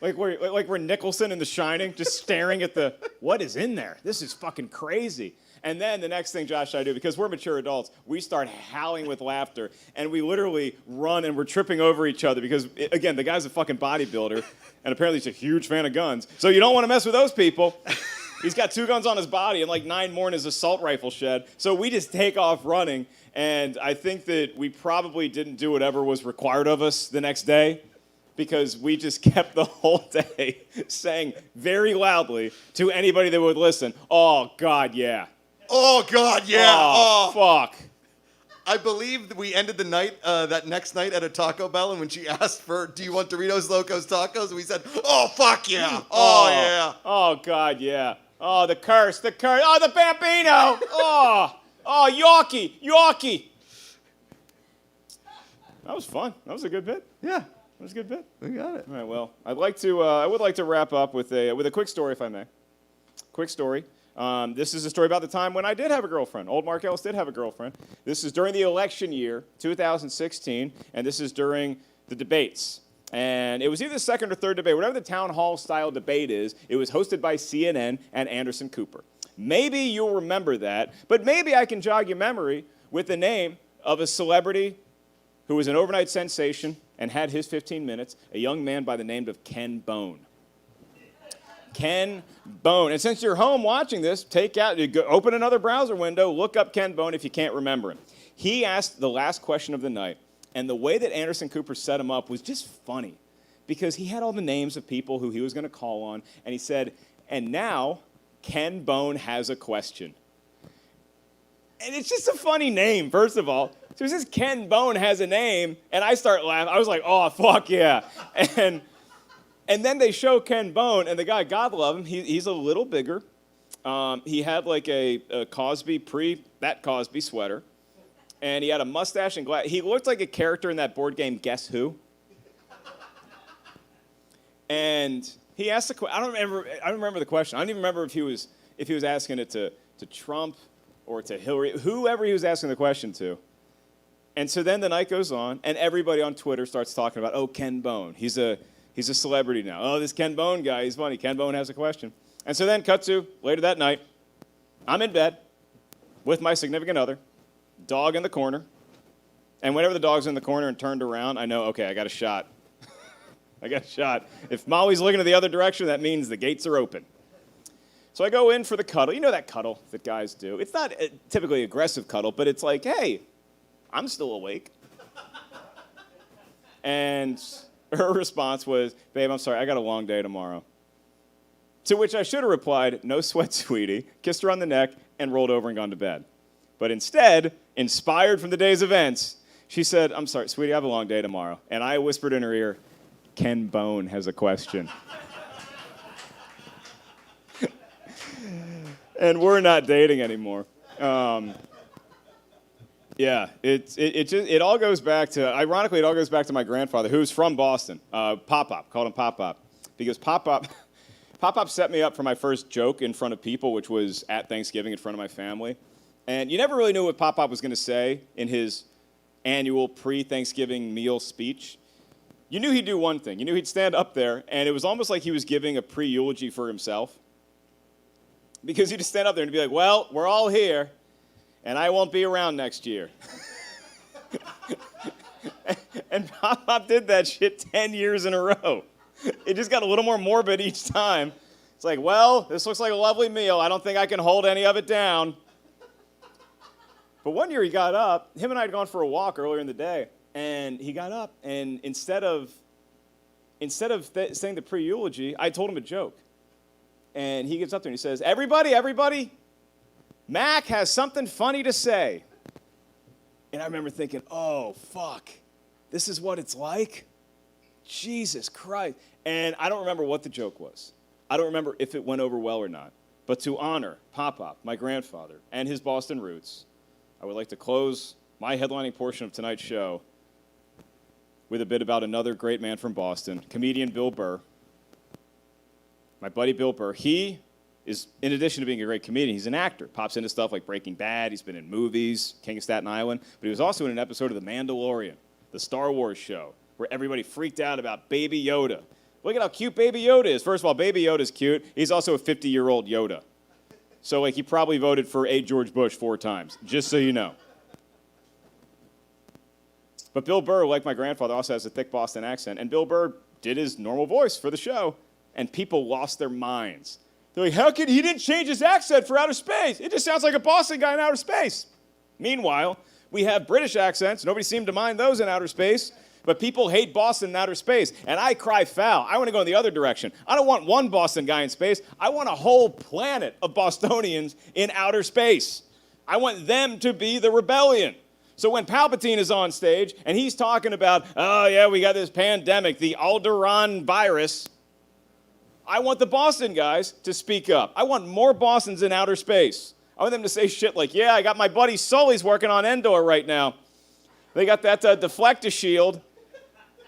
like we're Nicholson in The Shining, just staring at the, what is in there? This is fucking crazy. And then the next thing Josh and I do, because we're mature adults, we start howling with laughter, and we literally run and we're tripping over each other because, again, the guy's a fucking bodybuilder, and apparently he's a huge fan of guns. So you don't want to mess with those people. He's got 2 guns on his body and like 9 more in his assault rifle shed. So we just take off running. And I think that we probably didn't do whatever was required of us the next day because we just kept the whole day saying very loudly to anybody that would listen, "Oh, God, yeah. Oh, God, yeah. Oh, fuck." I believe that we ended the night, that next night at a Taco Bell, and when she asked for, "Do you want Doritos Locos Tacos?" we said, "Oh, fuck yeah. Oh, yeah. Oh, God, yeah. Oh, the curse. Oh, the Bambino. Oh, Yorkie. That was fun. That was a good bit. Yeah, That was a good bit. we got it." All right, well, I would like to wrap up with a quick story, if I may. Quick story. This is a story about the time when I did have a girlfriend. Old Mark Ellis did have a girlfriend. This is during the election year, 2016, and this is during the debates. And it was either the second or third debate, whatever the town hall style debate is. It was hosted by CNN and Anderson Cooper. Maybe you'll remember that, but maybe I can jog your memory with the name of a celebrity who was an overnight sensation and had his 15 minutes, a young man by the name of Ken Bone. Ken Bone. And since you're home watching this, open another browser window, look up Ken Bone if you can't remember him. He asked the last question of the night, and the way that Anderson Cooper set him up was just funny because he had all the names of people who he was going to call on, and he said, "And now Ken Bone has a question." And it's just a funny name, first of all. So he says Ken Bone has a name, and I start laughing. I was like, "Oh, fuck yeah." And then they show Ken Bone, and the guy, God love him, he's a little bigger. He had like a Cosby, that Cosby sweater. And he had a mustache and he looked like a character in that board game, Guess Who? And he asked the question. I don't remember the question. I don't even remember if he was asking it to Trump or to Hillary, whoever he was asking the question to. And so then the night goes on, and everybody on Twitter starts talking about, "Oh, Ken Bone. He's a celebrity now. Oh, this Ken Bone guy, he's funny. Ken Bone has a question." And so then cut to later that night, I'm in bed with my significant other, dog in the corner. And whenever the dog's in the corner and turned around, I know, okay, I got a shot. I got a shot. If Molly's looking in the other direction, that means the gates are open. So I go in for the cuddle. You know that cuddle that guys do. It's not a typically aggressive cuddle, but it's like, "Hey, I'm still awake." And her response was, "Babe, I'm sorry, I got a long day tomorrow." To which I should have replied, "No sweat, sweetie," kissed her on the neck, and rolled over and gone to bed. But instead, inspired from the day's events, she said, "I'm sorry, sweetie, I have a long day tomorrow." And I whispered in her ear, "Ken Bone has a question." And we're not dating anymore. Yeah, it all goes back to, ironically, it all goes back to my grandfather, who's from Boston. Pop-Pop, called him Pop-Pop. Because Pop-Pop set me up for my first joke in front of people, which was at Thanksgiving in front of my family. And you never really knew what Pop-Pop was going to say in his annual pre-Thanksgiving meal speech. You knew he'd do one thing. You knew he'd stand up there, and it was almost like he was giving a pre-eulogy for himself. Because he'd just stand up there and be like, "Well, we're all here, and I won't be around next year." And Pop-Pop did that shit 10 years in a row. It just got a little more morbid each time. It's like, "Well, this looks like a lovely meal. I don't think I can hold any of it down." But one year he got up. Him and I had gone for a walk earlier in the day, and he got up, and instead of saying the pre-eulogy, I told him a joke. And he gets up there and he says, everybody, Mac has something funny to say." And I remember thinking, "Oh, fuck, this is what it's like? Jesus Christ." And I don't remember what the joke was. I don't remember if it went over well or not. But to honor Pop-Pop, my grandfather, and his Boston roots, I would like to close my headlining portion of tonight's show with a bit about another great man from Boston, comedian Bill Burr. My buddy Bill Burr, he is, in addition to being a great comedian, he's an actor. Pops into stuff like Breaking Bad. He's been in movies, King of Staten Island. But he was also in an episode of The Mandalorian, the Star Wars show, where everybody freaked out about Baby Yoda. Look at how cute Baby Yoda is. First of all, Baby Yoda's cute. He's also a 50-year-old Yoda. So, he probably voted for A. George Bush 4 times, just so you know. But Bill Burr, like my grandfather, also has a thick Boston accent. And Bill Burr did his normal voice for the show. And people lost their minds. They're like, how could he didn't change his accent for outer space? It just sounds like a Boston guy in outer space. Meanwhile, we have British accents. Nobody seemed to mind those in outer space. But people hate Boston in outer space. And I cry foul. I want to go in the other direction. I don't want one Boston guy in space. I want a whole planet of Bostonians in outer space. I want them to be the rebellion. So when Palpatine is on stage and he's talking about, oh, yeah, we got this pandemic, the Alderaan virus, I want the Boston guys to speak up. I want more Bostons in outer space. I want them to say shit like, yeah, I got my buddy Sully's working on Endor right now. They got that deflector shield.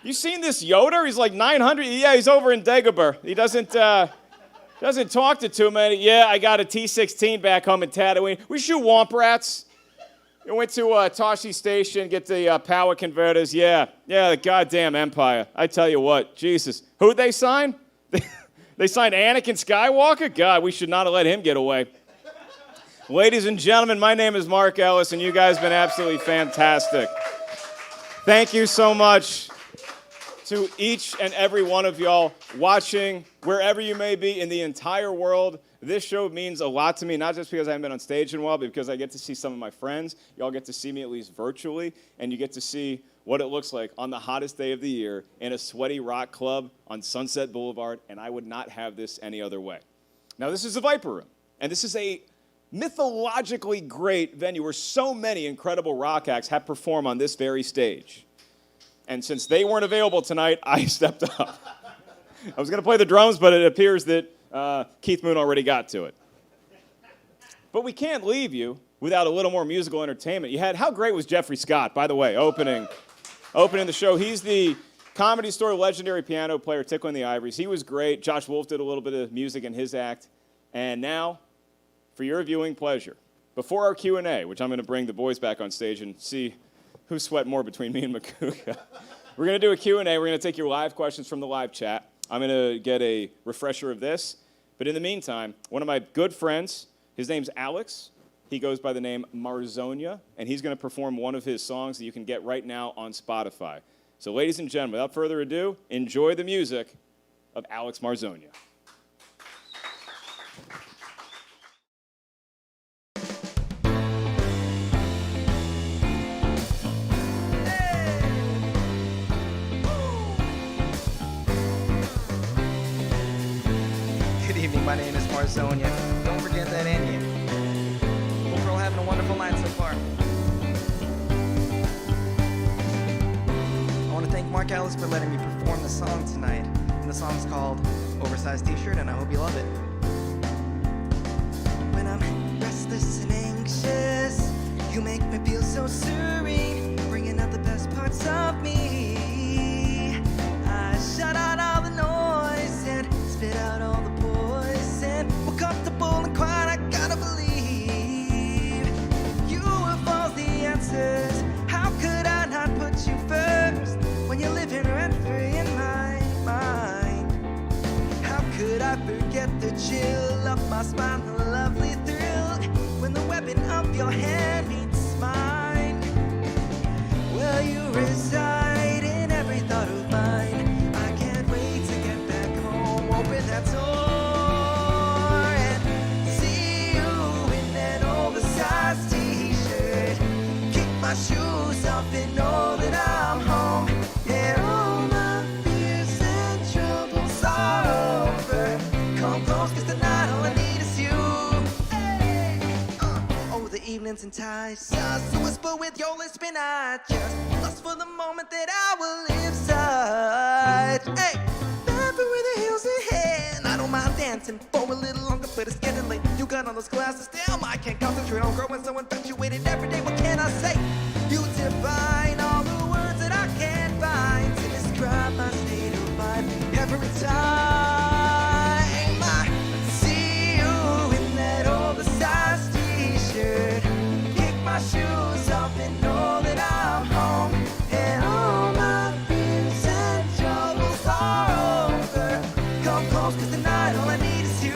You seen this Yoda? He's like 900. Yeah, he's over in Dagobah. He doesn't talk to too many. Yeah, I got a T-16 back home in Tatooine. We shoot womp rats. We went to Toshi Station, get the power converters. Yeah, the goddamn Empire. I tell you what, Jesus. Who'd they sign? They signed Anakin Skywalker? God, we should not have let him get away. Ladies and gentlemen, my name is Mark Ellis, and you guys have been absolutely fantastic. Thank you so much to each and every one of y'all watching, wherever you may be in the entire world. This show means a lot to me, not just because I haven't been on stage in a while, but because I get to see some of my friends. Y'all get to see me at least virtually, and you get to see what it looks like on the hottest day of the year in a sweaty rock club on Sunset Boulevard, and I would not have this any other way. Now, this is the Viper Room, and this is a mythologically great venue where so many incredible rock acts have performed on this very stage. And since they weren't available tonight, I stepped up. I was going to play the drums, but it appears that Keith Moon already got to it. But we can't leave you without a little more musical entertainment. How great was Jeffrey Scott, by the way, opening the show? He's the Comedy Store legendary piano player, Tickling the Ivories. He was great. Josh Wolf did a little bit of music in his act. And now, for your viewing pleasure, before our Q&A, which I'm going to bring the boys back on stage and see who sweat more between me and Macuga. We're going to do a Q&A. We're going to take your live questions from the live chat. I'm going to get a refresher of this. But in the meantime, one of my good friends, his name's Alex. He goes by the name Marzonia, and he's going to perform one of his songs that you can get right now on Spotify. So ladies and gentlemen, without further ado, enjoy the music of Alex Marzonia. My name is Marzonia. Don't forget that Indian. Hope we're all having a wonderful night so far. I want to thank Mark Ellis for letting me perform the song tonight. And the song's called Oversized T-Shirt, and I hope you love it. When I'm restless and anxious, you make me feel so serene, bringing out the best parts of me. I shut out all the noise and spit out all the we're comfortable and quiet, I gotta believe you have all the answers. How could I not put you first when you're living rent-free in my mind? How could I forget the chill of my spine, the lovely thrill when the weapon of your hand meets mine? Well, you reside in every thought of mine. I can't wait to get back home, open that door. My shoes off and know that I'm home. And all my fears and troubles are over. Come close, cause tonight all I need is you. Hey. Oh, the evenings and ties. Just to whisper with your lisp, and I just lust for the moment that I will live such. Hey, barefoot with the heels ahead. I don't mind dancing for a little longer, but it's getting late. You got all those glasses down, I can't concentrate on growing so infatuated every day. What can I say? You define all the words that I can't find to describe my state of mind. Every time I see you in that oversized T-shirt, kick my shoes off and know that I'm home. And all my fears and troubles are over. Come close, cause tonight all I need is you.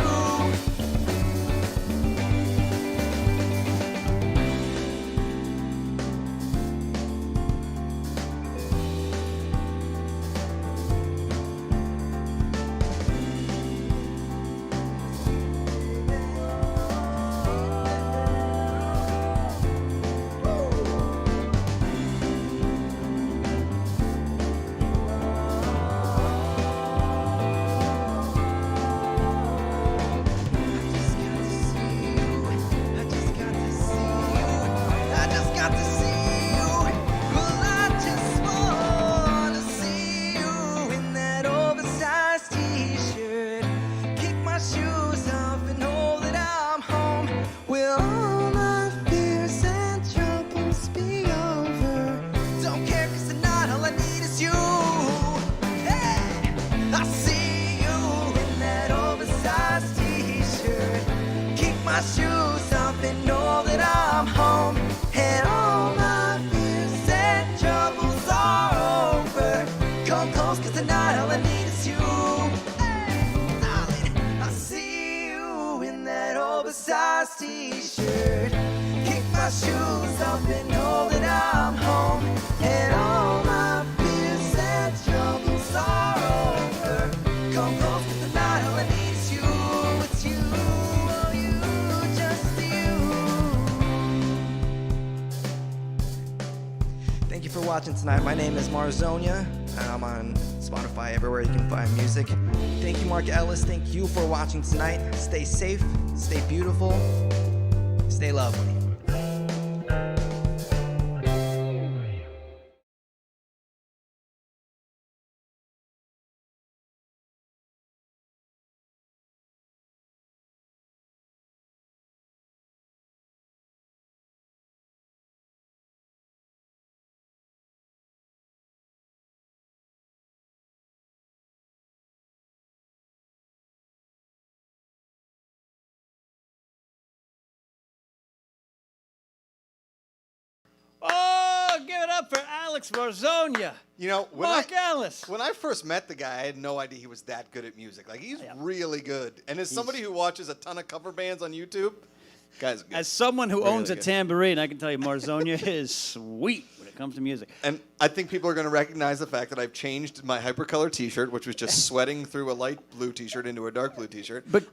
close, 'cause tonight all I need is you. Hey, darling, I see you in that oversized t-shirt. Kick my shoes off and know that I'm home, and all my fears and troubles are over. Come close, 'cause tonight all I need is you. It's you, oh you, just you. Thank you for watching tonight. My name is Marzonia. I'm on Spotify, everywhere you can find music. Thank you, Mark Ellis. Thank you for watching tonight. Stay safe, stay beautiful, stay lovely. Oh, give it up for Alex Marzonia. You know, Mark Ellis. when I first met the guy, I had no idea he was that good at music. Like, he's really good. And as somebody who watches a ton of cover bands on YouTube, guy's good. As someone who Really owns a good. tambourine, I can tell you Marzonia is sweet when it comes to music. And I think people are going to recognize the fact that I've changed my hypercolor T-shirt, which was just sweating through a light blue T-shirt into a dark blue T-shirt. But-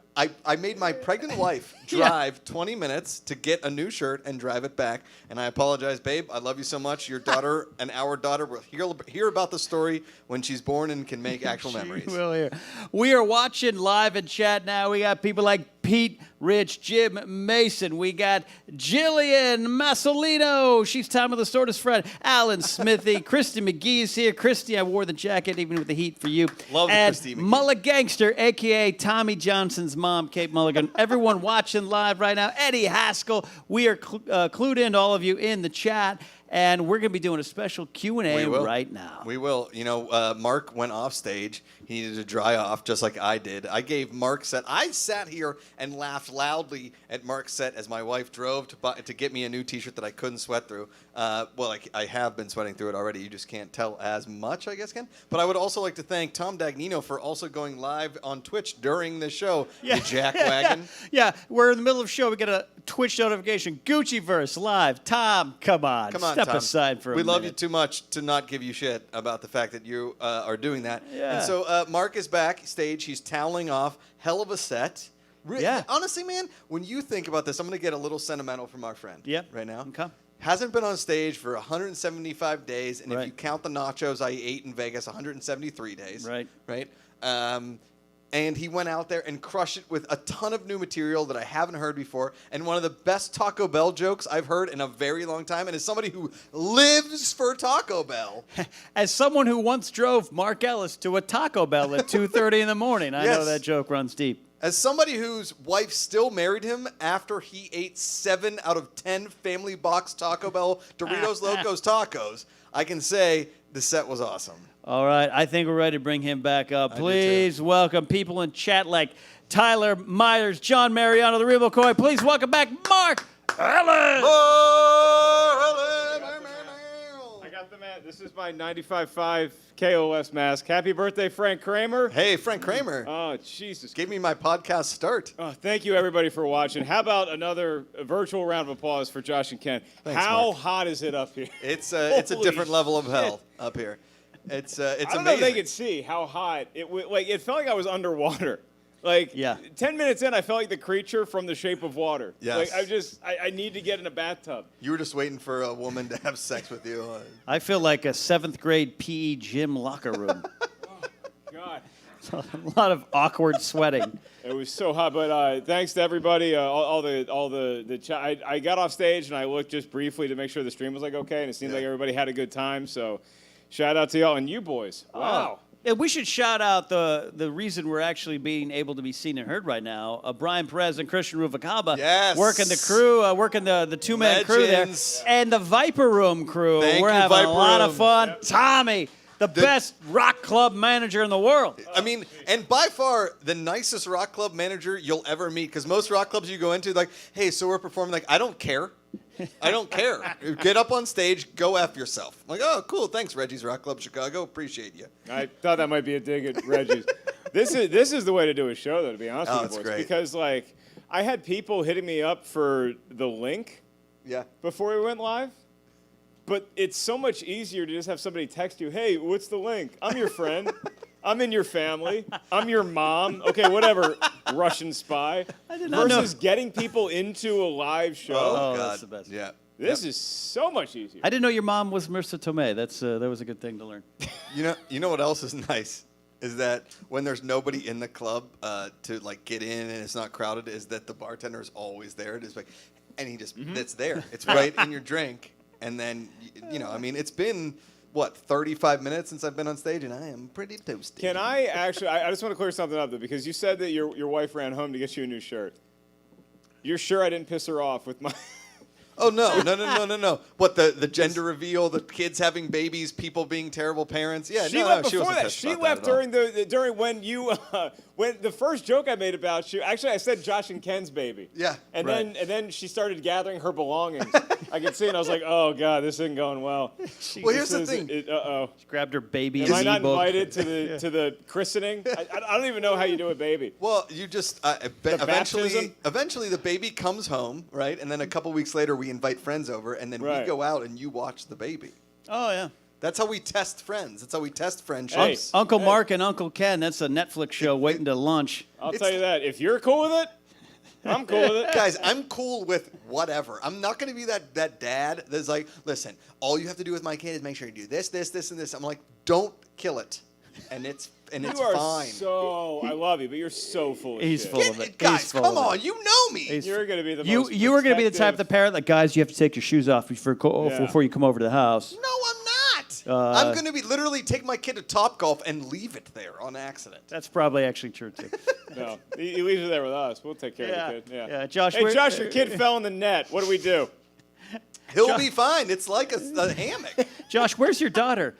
I made my pregnant wife drive 20 minutes to get a new shirt and drive it back. And I apologize, babe. I love you so much. Your daughter and our daughter will hear about the story when she's born and can make actual memories. Will hear. We are watching live in chat now. We got people like Pete, Rich, Jim, Mason. We got Jillian Massolino. She's Tom of the Sortis Fred. Alan Smithy. Christy McGee's here. Christy, I wore the jacket even with the heat for you. Love the and Christy McGee. Mullah Gangster, a.k.a. Tommy Johnson's mom, Kate Mulligan. Everyone watching live right now. Eddie Haskell. We are clued in to all of you in the chat. And we're going to be doing a special Q&A We will. right now. We will. You know, Mark went off stage. He needed to dry off just like I did. I gave Mark set. I sat here and laughed loudly at Mark's set as my wife drove to get me a new T-shirt that I couldn't sweat through. Well, I have been sweating through it already. You just can't tell as much, I guess, Ken. But I would also like to thank Tom Dagnino for also going live on Twitch during the show. You jackwagon. Yeah, we're in the middle of the show. We get a Twitch notification. Gucciverse live. Tom, come on. Come on, Step Tom. aside for a We minute. love you too much to not give you shit about the fact that you are doing that. Yeah. And so Mark is backstage. He's toweling off. Hell of a set. Yeah. Honestly, man, when you think about this, I'm going to get a little sentimental from our friend right now. Okay. Hasn't been on stage for 175 days, and Right. if you count the nachos I ate in Vegas, 173 days. Right. Right? And he went out there and crushed it with a ton of new material that I haven't heard before, and one of the best Taco Bell jokes I've heard in a very long time. And as somebody who lives for Taco Bell, As someone who once drove Mark Ellis to a Taco Bell at 2:30 in the morning, I know Yes. that joke runs deep. as somebody whose wife still married him after he ate 7 out of 10 family box Taco Bell Doritos Locos tacos, I can say the set was awesome. All right, I think we're ready to bring him back up. do too. Please welcome people in chat like Tyler Myers, John Mariano, the Real McCoy. Please welcome back Mark Ellis. I got the man. This is my 95.5 KOS mask. Happy birthday, Frank Kramer. Hey, Frank Kramer. Oh, Jesus. Gave me my podcast start. Oh, thank you, everybody, for watching. How about another virtual round of applause for Josh and Ken? Thanks, How Mark. hot is it up here? It's a Holy different level of shit. hell up here. It's I don't amazing. know if they could see how hot it it felt like I was underwater. Like, Yeah. 10 minutes in, I felt like the creature from The Shape of Water. Yes. Like, I need to get in a bathtub. You were just waiting for a woman to have sex with you. I feel like a 7th grade PE gym locker room. God. A lot of awkward sweating. It was so hot, but thanks to everybody, all the chat. I got off stage and I looked just briefly to make sure the stream was like okay, and it seemed like everybody had a good time. So, shout out to y'all and you boys. Wow. Yeah, we should shout out the reason we're actually being able to be seen and heard right now. Brian Perez and Christian Ruvacaba Yes. working the crew, working the two-man crew there. Legends. And the Viper Room crew. Thank we're you, having Viper a lot Room. of fun. Tommy, the best rock club manager in the world. I mean, and by far the nicest rock club manager you'll ever meet. Because most rock clubs you go into, like, hey, so we're performing. Like, I don't care. I don't care. Get up on stage, go F yourself. I'm like, oh, cool, thanks, Reggie's Rock Club Chicago. Appreciate you. I thought that might be a dig at Reggie's. This is the way to do a show, though, to be honest with you, that's boys. great. Because, like, I had people hitting me up for the link Yeah. before we went live. But it's so much easier to just have somebody text you, hey, what's the link? I'm your friend. I'm in your family. I'm your mom. Okay, whatever, Russian spy. I did not know. Versus getting people into a live show. Oh, God. that's the best. Yeah. This is so much easier. I didn't know your mom was Marissa Tomei. That was a good thing to learn. You know what else is nice is that when there's nobody in the club to like get in and it's not crowded, is that the bartender is always there. It is like, and he just it's there. It's right in your drink. And then I mean, it's been what 35 minutes since I've been on stage, and I am pretty toasty. Can I actually? I just want to clear something up though, because you said that your wife ran home to get you a new shirt. You're sure I didn't piss her off with my? Oh no! What the gender reveal, the kids having babies, people being terrible parents? Yeah, She no, left she before wasn't that. pissed She about left that at all. during when you when the first joke I made about you. Actually, I said Josh and Ken's baby. Yeah, And right. then she started gathering her belongings. I could see, and I was like, oh god, this isn't going well. Well, here's the thing. Uh-oh. She grabbed her baby. Am I in not the book. invited to the christening? I don't even know how you do a baby. Well, you just baptism? eventually the baby comes home, right? And then a couple weeks later we invite friends over, and then we Right. go out and you watch the baby. Oh yeah. That's how we test friends. That's how we test friendships. Hey. Uncle Mark and Uncle Ken. That's a Netflix show waiting to lunch. I'll It's- tell you that. If you're cool with it, I'm cool with it. Guys, I'm cool with whatever. I'm not going to be that dad that's like, listen, all you have to do with my kid is make sure you do this, this, this, and this. I'm like, don't kill it, and it's You are fine. so. I love you, but you're so full of He's shit. full Get of it. it, guys, He's full come of it. on, you know me. He's- You're gonna be the You most you were going to be the type of protective- parent that guys you have to take your shoes off Yeah. before you come over to the house. No, I'm not. I'm going to be literally take my kid to Topgolf and leave it there on accident. That's probably actually true too. No, he leaves it there with us. We'll take care of the kid. Yeah. Josh. Hey, where- Josh, your kid fell in the net. What do we do? He'll be fine. It's like a hammock. Josh, where's your daughter?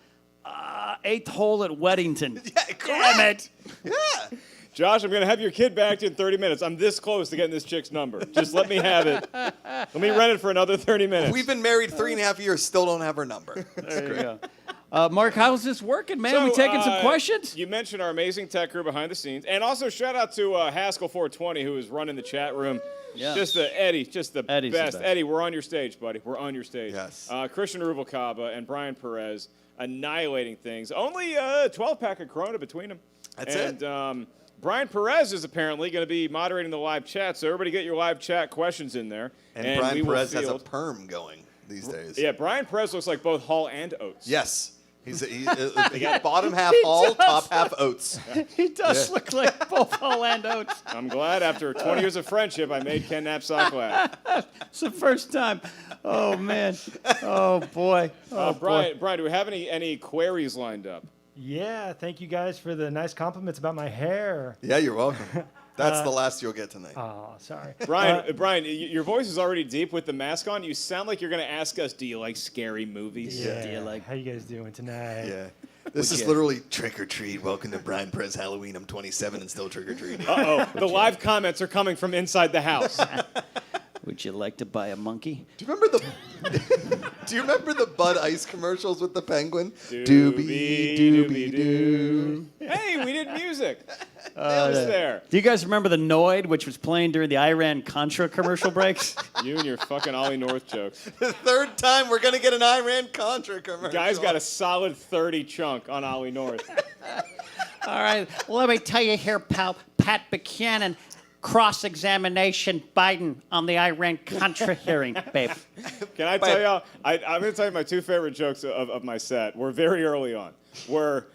Eighth hole at Weddington. Yeah, Damn it. Yeah. Josh, I'm going to have your kid back to you in 30 minutes. I'm this close to getting this chick's number. Just let me have it. Let me rent it for another 30 minutes. We've been married 3.5 years, still don't have her number. There you go. Mark, how's this working, man? We taking some questions? You mentioned our amazing tech crew behind the scenes. And also shout out to Haskell420, who is running the chat room. Yes. Just Eddie, just the Eddie's the best. best. Eddie, we're on your stage, buddy. We're on your stage. Yes. Christian Rubalcaba and Brian Perez annihilating things. Only 12-pack of Corona between them. That's it. it. Brian Perez is apparently going to be moderating the live chat, so everybody get your live chat questions in there. And we Brian will Perez has a field- perm going these days. Yeah, Brian Perez looks like both Hall and Oates. Yes. He's bottom half Hall, top half Oates. He does look like both Hall and Oates. I'm glad after 20 years of friendship, I made Ken Napzok laugh. It's the first time. Oh, man. Oh, boy. Oh, boy. Brian, do we have any queries lined up? Yeah, thank you guys for the nice compliments about my hair. Yeah, you're welcome. That's the last you'll get tonight. Oh, sorry. Brian, your voice is already deep with the mask on. You sound like you're going to ask us, do you like scary movies? Yeah. Do you like- How you guys doing tonight? Yeah. This is literally trick or treat. Welcome to Brian Perez Halloween. I'm 27 and still trick or treating. Uh-oh. The live comments are coming from inside the house. Would you like to buy a monkey? Do you remember the Bud Ice commercials with the penguin? Doobie, doobie, doo. Hey, we did music. It was there. Do you guys remember the Noid, which was playing during the Iran-Contra commercial breaks? You and your fucking Ollie North jokes. The third time we're going to get an Iran-Contra commercial. Guy's got a solid 30 chunk on Ollie North. All right, let me tell you here, pal. Pat Buchanan, cross-examination Biden on the Iran-Contra hearing, babe. Can I tell y'all? I'm going to tell you my two favorite jokes of my set. Were very early on. Were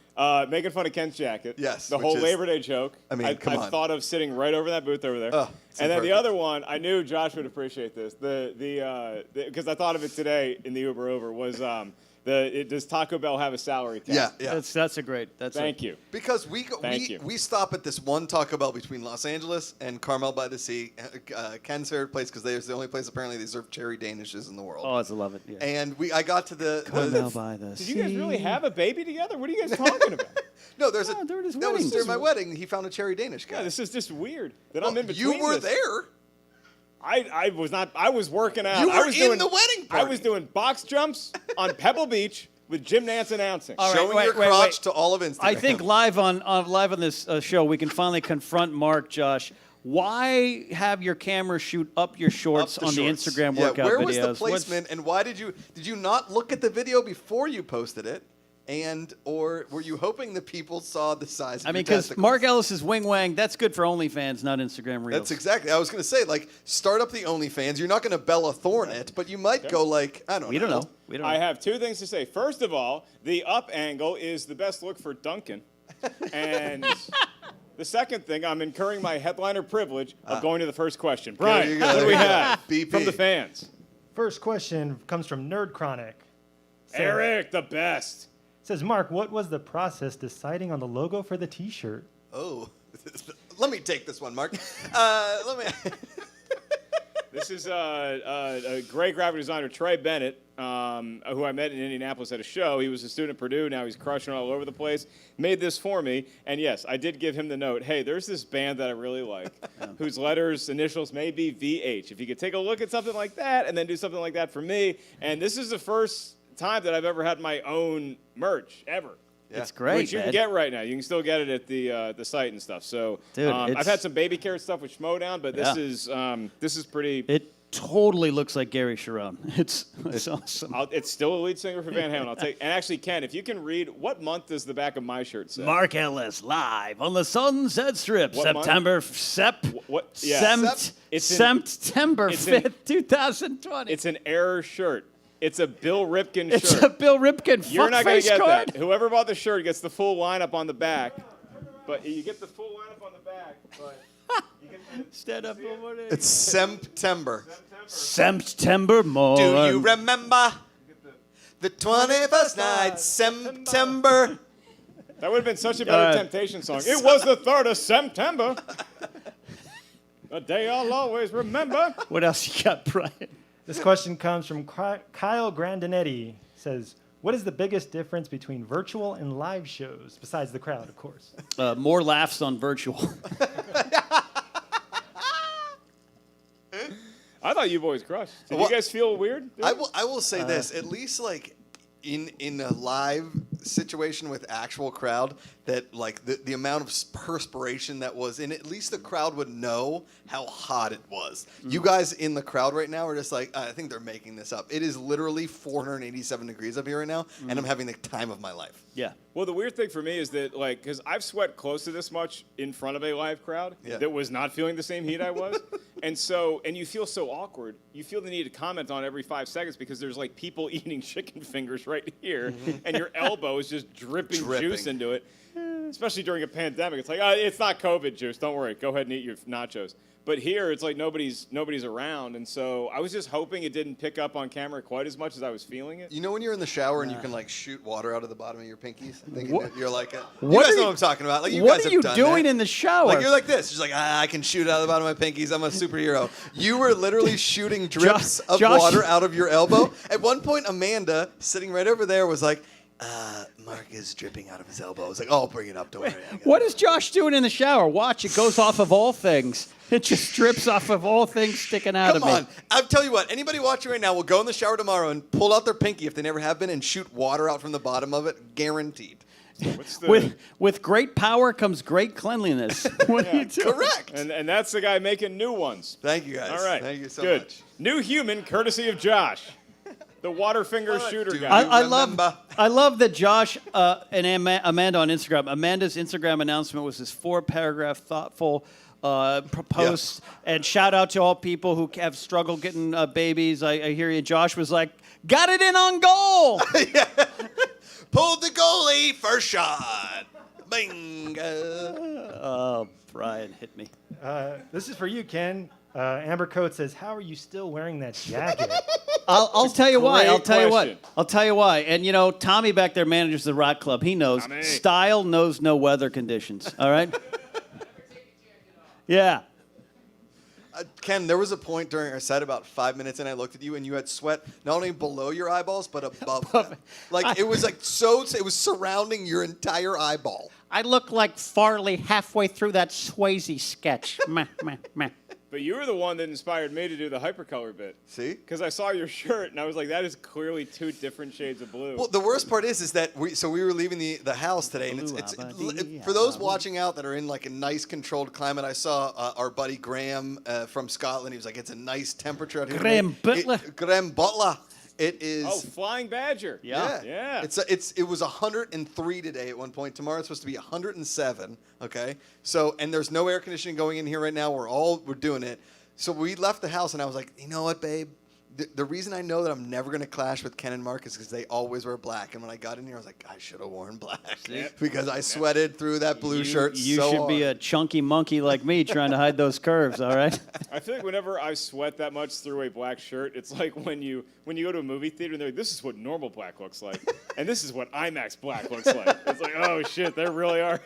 making fun of Ken's jacket. Yes, The which whole is- Labor Day joke. I mean, come I on. thought of sitting right over that booth over there. Oh, it's and then the perfect. other one, I knew Josh would appreciate this. Because I thought of it today in the Uber over was does Taco Bell have a salary cap? Yeah. That's a great. Thank you. Because Thank you. we stop at this one Taco Bell between Los Angeles and Carmel by the Sea, Ken's favorite place, because there's the only place apparently they serve cherry danishes in the world. Oh, I love it. Yeah. And I got to the Carmel by the Did you guys really have a baby together? What are you guys talking about? no, there's Oh, they're at his that was wedding. during my wedding. He found a cherry Danish guy. Yeah, this is just weird that I'm in between. You were this. there. I was not. I was working out. You I were was in doing, the wedding I party. was doing box jumps on Pebble Beach with Jim Nance announcing. All right, Showing wait, your wait, crotch wait. to all of Instagram. I think live on this show, we can finally confront Mark, Josh. Why have your camera shoot up your shorts Up on shorts. the Instagram Yeah, workout where videos? was the What's- placement, and why did you not look at the video before you posted it? Or were you hoping that people saw the size of I mean, your because testicles? Mark Ellis's wing wang, that's good for OnlyFans, not Instagram Reels. That's exactly. I was going to say, like, start up the OnlyFans. You're not going to Bella Thorne it, but you might go like, I don't know. We don't know. We don't know. I have two things to say. First of all, the up angle is the best look for Duncan, and the second thing, I'm incurring my headliner privilege of going to the first question. Brian, you go, what do there we you go. have BP. from the fans? First question comes from Nerd Chronic. Eric, the best. Says, Mark, what was the process deciding on the logo for the T-shirt? Oh, let me take this one, Mark. Let me. This is a great graphic designer, Trey Bennett, who I met in Indianapolis at a show. He was a student at Purdue. Now he's crushing all over the place. Made this for me. And yes, I did give him the note. Hey, there's this band that I really like whose initials may be VH. If you could take a look at something like that and then do something like that for me. And this is the first time that I've ever had my own merch, ever. It's great, Which you man. can get right now. You can still get it at the site and stuff. So Dude, I've had some baby carrot stuff with Schmodown, but Yeah. this is pretty. It totally looks like Gary Sharon. It's awesome. It's still a lead singer for Van Halen. I'll take. And actually, Ken, if you can read, what month does the back of my shirt say? Mark Ellis live on the Sunset Strip, What month? September It's in- September it's in- 5th, 2020. It's an error shirt. It's a Bill Ripken It's shirt. a Bill Ripken You're not going fuckface to get card. that. Whoever bought the shirt gets the full lineup on the back. But you get the full lineup on the back. But you get the, Stand up over there. It's September. September morning. Do you remember the 21st night, September? that would have been such a better All right. Temptation song. It was the 3rd of September. A day I'll always remember. What else you got, Brian? This question comes from Kyle Grandinetti. Says, what is the biggest difference between virtual and live shows, besides the crowd, of course? More laughs on virtual. I thought you boys crushed. Did Well, you guys feel weird? I will say this, at least like in a live situation with actual crowd, that like the amount of perspiration that was in it, at least the crowd would know how hot it was. You guys in the crowd right now are just like, I think they're making this up. It is literally 487 degrees up here right now, and I'm having the time of my life. Yeah. Well, the weird thing for me is that, like, because I've sweat close to this much in front of a live crowd Yeah. that was not feeling the same heat I was. and you feel so awkward. You feel the need to comment on every 5 seconds because there's, like, people eating chicken fingers right here, and your elbow is just dripping juice into it. Especially during a pandemic. It's like, it's not COVID juice. Don't worry. Go ahead and eat your nachos. But here, it's like nobody's around. And so I was just hoping it didn't pick up on camera quite as much as I was feeling it. You know when you're in the shower and you can like shoot water out of the bottom of your pinkies? Thinking that you're like, you What guys are know you- what I'm talking about. Like you What guys are have you done doing that. in the shower? Like you're like this. You're just like, I can shoot out of the bottom of my pinkies. I'm a superhero. You were literally shooting drips of Josh- water out of your elbow. At one point, Amanda, sitting right over there, was like, Mark is dripping out of his elbow. I was like, oh, I'll bring it up. Don't worry. I got it." What is Josh doing in the shower? Watch, it goes off of all things. It just drips off of all things sticking out Come of me. on. I'll tell you what. Anybody watching right now will go in the shower tomorrow and pull out their pinky if they never have been and shoot water out from the bottom of it. Guaranteed. What's the, With great power comes great cleanliness. What are you doing? Correct. and that's the guy making new ones. Thank you, guys. All right. Thank you so Good. much. New human, courtesy of Josh. The water finger shooter do guy. you I remember? love that Josh and Amanda on Instagram. Amanda's Instagram announcement was this 4-paragraph thoughtful post, and shout out to all people who have struggled getting babies. I hear you. Josh was like, got it in on goal. Pulled the goalie, first shot. Bingo. Oh, Brian hit me. This is for you, Ken. Amber Coat says, how are you still wearing that jacket? I'll tell you why. great I'll tell you what. question. I'll tell you why. And, you know, Tommy back there manages the rock club. He knows. Tommy. Style knows no weather conditions. All right? Yeah. Ken, there was a point during our set about 5 minutes, and I looked at you, and you had sweat not only below your eyeballs, but above them. Like, it was like it was surrounding your entire eyeball. I look like Farley halfway through that Swayze sketch. Meh, meh, meh. But you were the one that inspired me to do the hypercolor bit. See? Because I saw your shirt, and I was like, that is clearly 2 different shades of blue. Well, the worst part is that we were leaving the house today, and for those watching out that are in like a nice controlled climate. I saw our buddy Graham from Scotland. He was like, "It's a nice temperature out here." Graham Butler. Graham Butler. It is. Oh, Flying Badger. Yeah. It was 103 today at one point. Tomorrow it's supposed to be 107. Okay. So and there's no air conditioning going in here right now. We're doing it. So we left the house and I was like, you know what, babe? The reason I know that I'm never going to clash with Ken and Mark is because they always wear black. And when I got in here, I was like, I should have worn black because I sweated through that blue shirt You so should hard. be a chunky monkey like me trying to hide those curves, all right? I feel like whenever I sweat that much through a black shirt, it's like when you go to a movie theater and they're like, this is what normal black looks like, and this is what IMAX black looks like. It's like, oh shit, there really are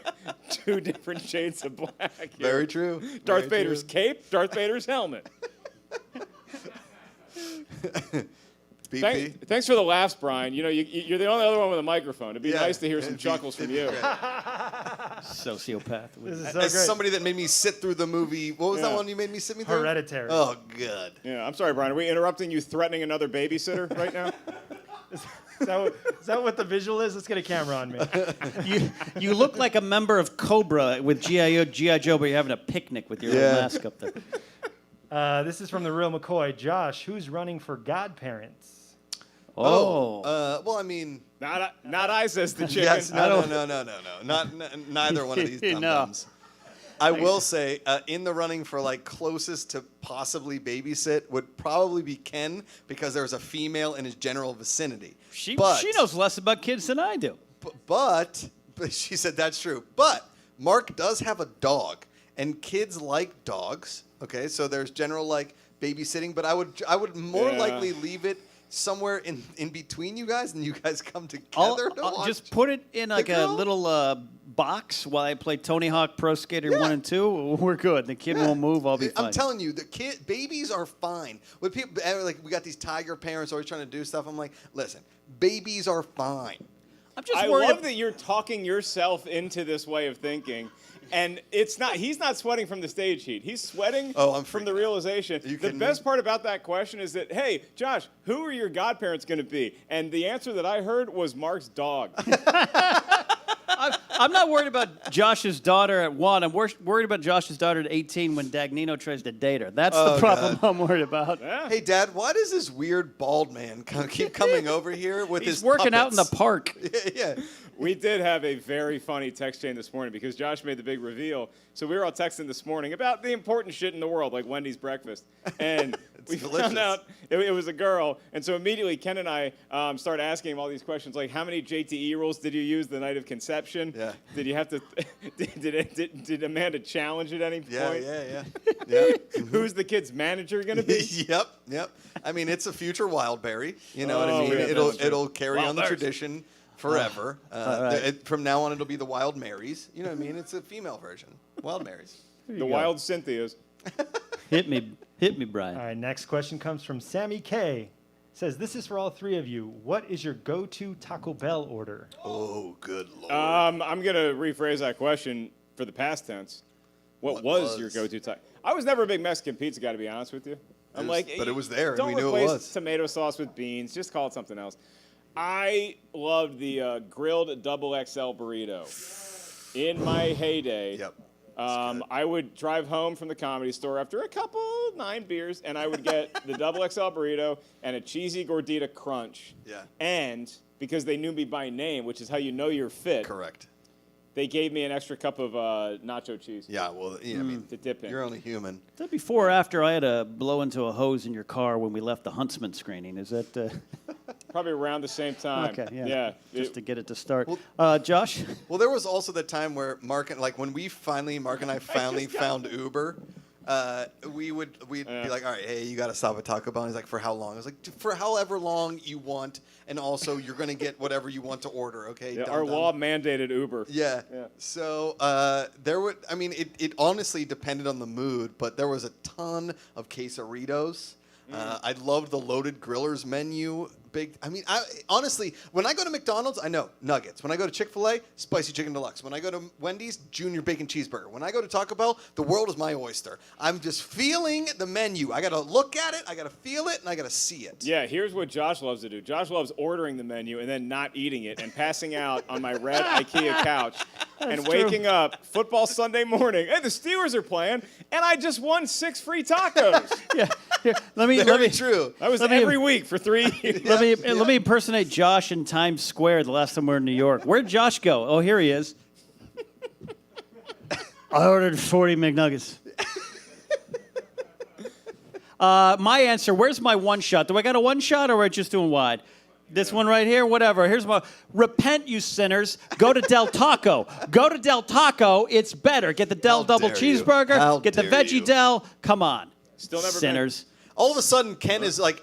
2 different shades of black here. Very true. Darth Very Vader's true. cape, Darth Vader's helmet. BP? Thanks for the laughs, Brian. You know, you're the only other one with a microphone. It'd be nice to hear some chuckles from you. Sociopath. This is so As great. somebody that made me sit through the movie, what was that one you made me sit me through? Hereditary. Oh, good. Yeah, I'm sorry, Brian. Are we interrupting you threatening another babysitter right now? Is that what the visual is? Let's get a camera on me. You look like a member of Cobra with G.I. Joe, but you're having a picnic with your little mask up there. This is from the real McCoy. Josh, who's running for godparents? Well, I mean, Not I, says the chicken. yes, no. Neither one of these dum-dums. I will say, in the running for like closest to possibly babysit would probably be Ken because there's a female in his general vicinity. She knows less about kids than I do. But she said that's true. But Mark does have a dog, and kids like dogs. Okay, so there's general like babysitting, but I would more likely leave it somewhere in between you guys, and you guys come together to I'll watch. just put it in like a girl? little box while I play Tony Hawk Pro Skater 1 and 2. We're good. The kid won't move. I'll be fine. I'm telling you, babies are fine. With people, like we got these tiger parents always trying to do stuff. I'm like, listen, babies are fine. I'm just I worried. love that you're talking yourself into this way of thinking. And he's not sweating from the stage heat. He's sweating from the realization. The best part about that question is that, hey, Josh, who are your godparents going to be? And the answer that I heard was Mark's dog. I'm not worried about Josh's daughter at 1. I'm worried about Josh's daughter at 18 when Dagnino tries to date her. That's the problem I'm worried about. Yeah. Hey, Dad, why does this weird bald man keep coming over here with his He's working out in the puppets? park. Yeah. We did have a very funny text chain this morning because Josh made the big reveal. So we were all texting this morning about the important shit in the world, like Wendy's breakfast. And we found out it was a girl. And so immediately Ken and I started asking him all these questions, like how many JTE rules did you use the night of conception? Yeah. Did you have to? Did Amanda challenge at any point? Yeah. Who's the kid's manager going to be? Yep. I mean, it's a future Wildberry. You know what I mean? yeah, it'll carry on the Wildberries. tradition forever. From now on, it'll be the Wild Marys. You know what I mean? It's a female version. Wild Marys. The Wild Cynthias. Hit me, Brian. All right, next question comes from Sammy K. Says, this is for all 3 of you. What is your go-to Taco Bell order? Oh, good Lord. I'm going to rephrase that question for the past tense. What was your go-to type? I was never a big Mexican pizza guy, to be honest with you. But it was there, and Don't we knew it replace was. tomato sauce with beans. Just call it something else. I loved the grilled double XL burrito. In my heyday, Yep. I would drive home from the Comedy Store after a couple 9 beers, and I would get the double XL burrito and a cheesy gordita crunch. Yeah. And because they knew me by name, which is how you know you're fit, Correct. they gave me an extra cup of nacho cheese. Yeah, well, I mean, to dip in. you're only human. Is that before or after I had to blow into a hose in your car when we left the Huntsman screening? Is that... Probably around the same time. Okay, yeah. Just It- to get it to start. Josh? Well, there was also the time where Mark and when Mark and I finally found Uber, we'd be like, all right, hey, you got to stop at Taco Bell. And he's like, for how long? I was like, for however long you want, and also you're gonna get whatever you want to order. Okay. yeah, Dum our dum. law mandated Uber. Yeah. Yeah. So it honestly depended on the mood, but there was a ton of quesaritos. I loved the loaded grillers menu big. I mean, honestly, when I go to McDonald's, I know nuggets. When I go to Chick-fil-A, spicy chicken deluxe. When I go to Wendy's, junior bacon cheeseburger. When I go to Taco Bell, the world is my oyster. I'm just feeling the menu. I got to look at it, I got to feel it, and I got to see it. Yeah, here's what Josh loves to do. Josh loves ordering the menu and then not eating it and passing out on my red IKEA couch and waking up football Sunday morning. Hey, the Steelers are playing, and I just won 6 free tacos. Yeah. Here, let me True. That was every week for 3 years. Let me impersonate Josh in Times Square the last time we were in New York. Where'd Josh go? Oh, here he is. I ordered 40 McNuggets. My answer, where's my one shot? Do I got a one shot or are we just doing wide? This one right here, whatever. Here's my, repent, you sinners. Go to Del Taco. Go to Del Taco. It's better. Get the Del double cheeseburger. Get the veggie Del. Come on. Still never sinners. All of a sudden, Ken is like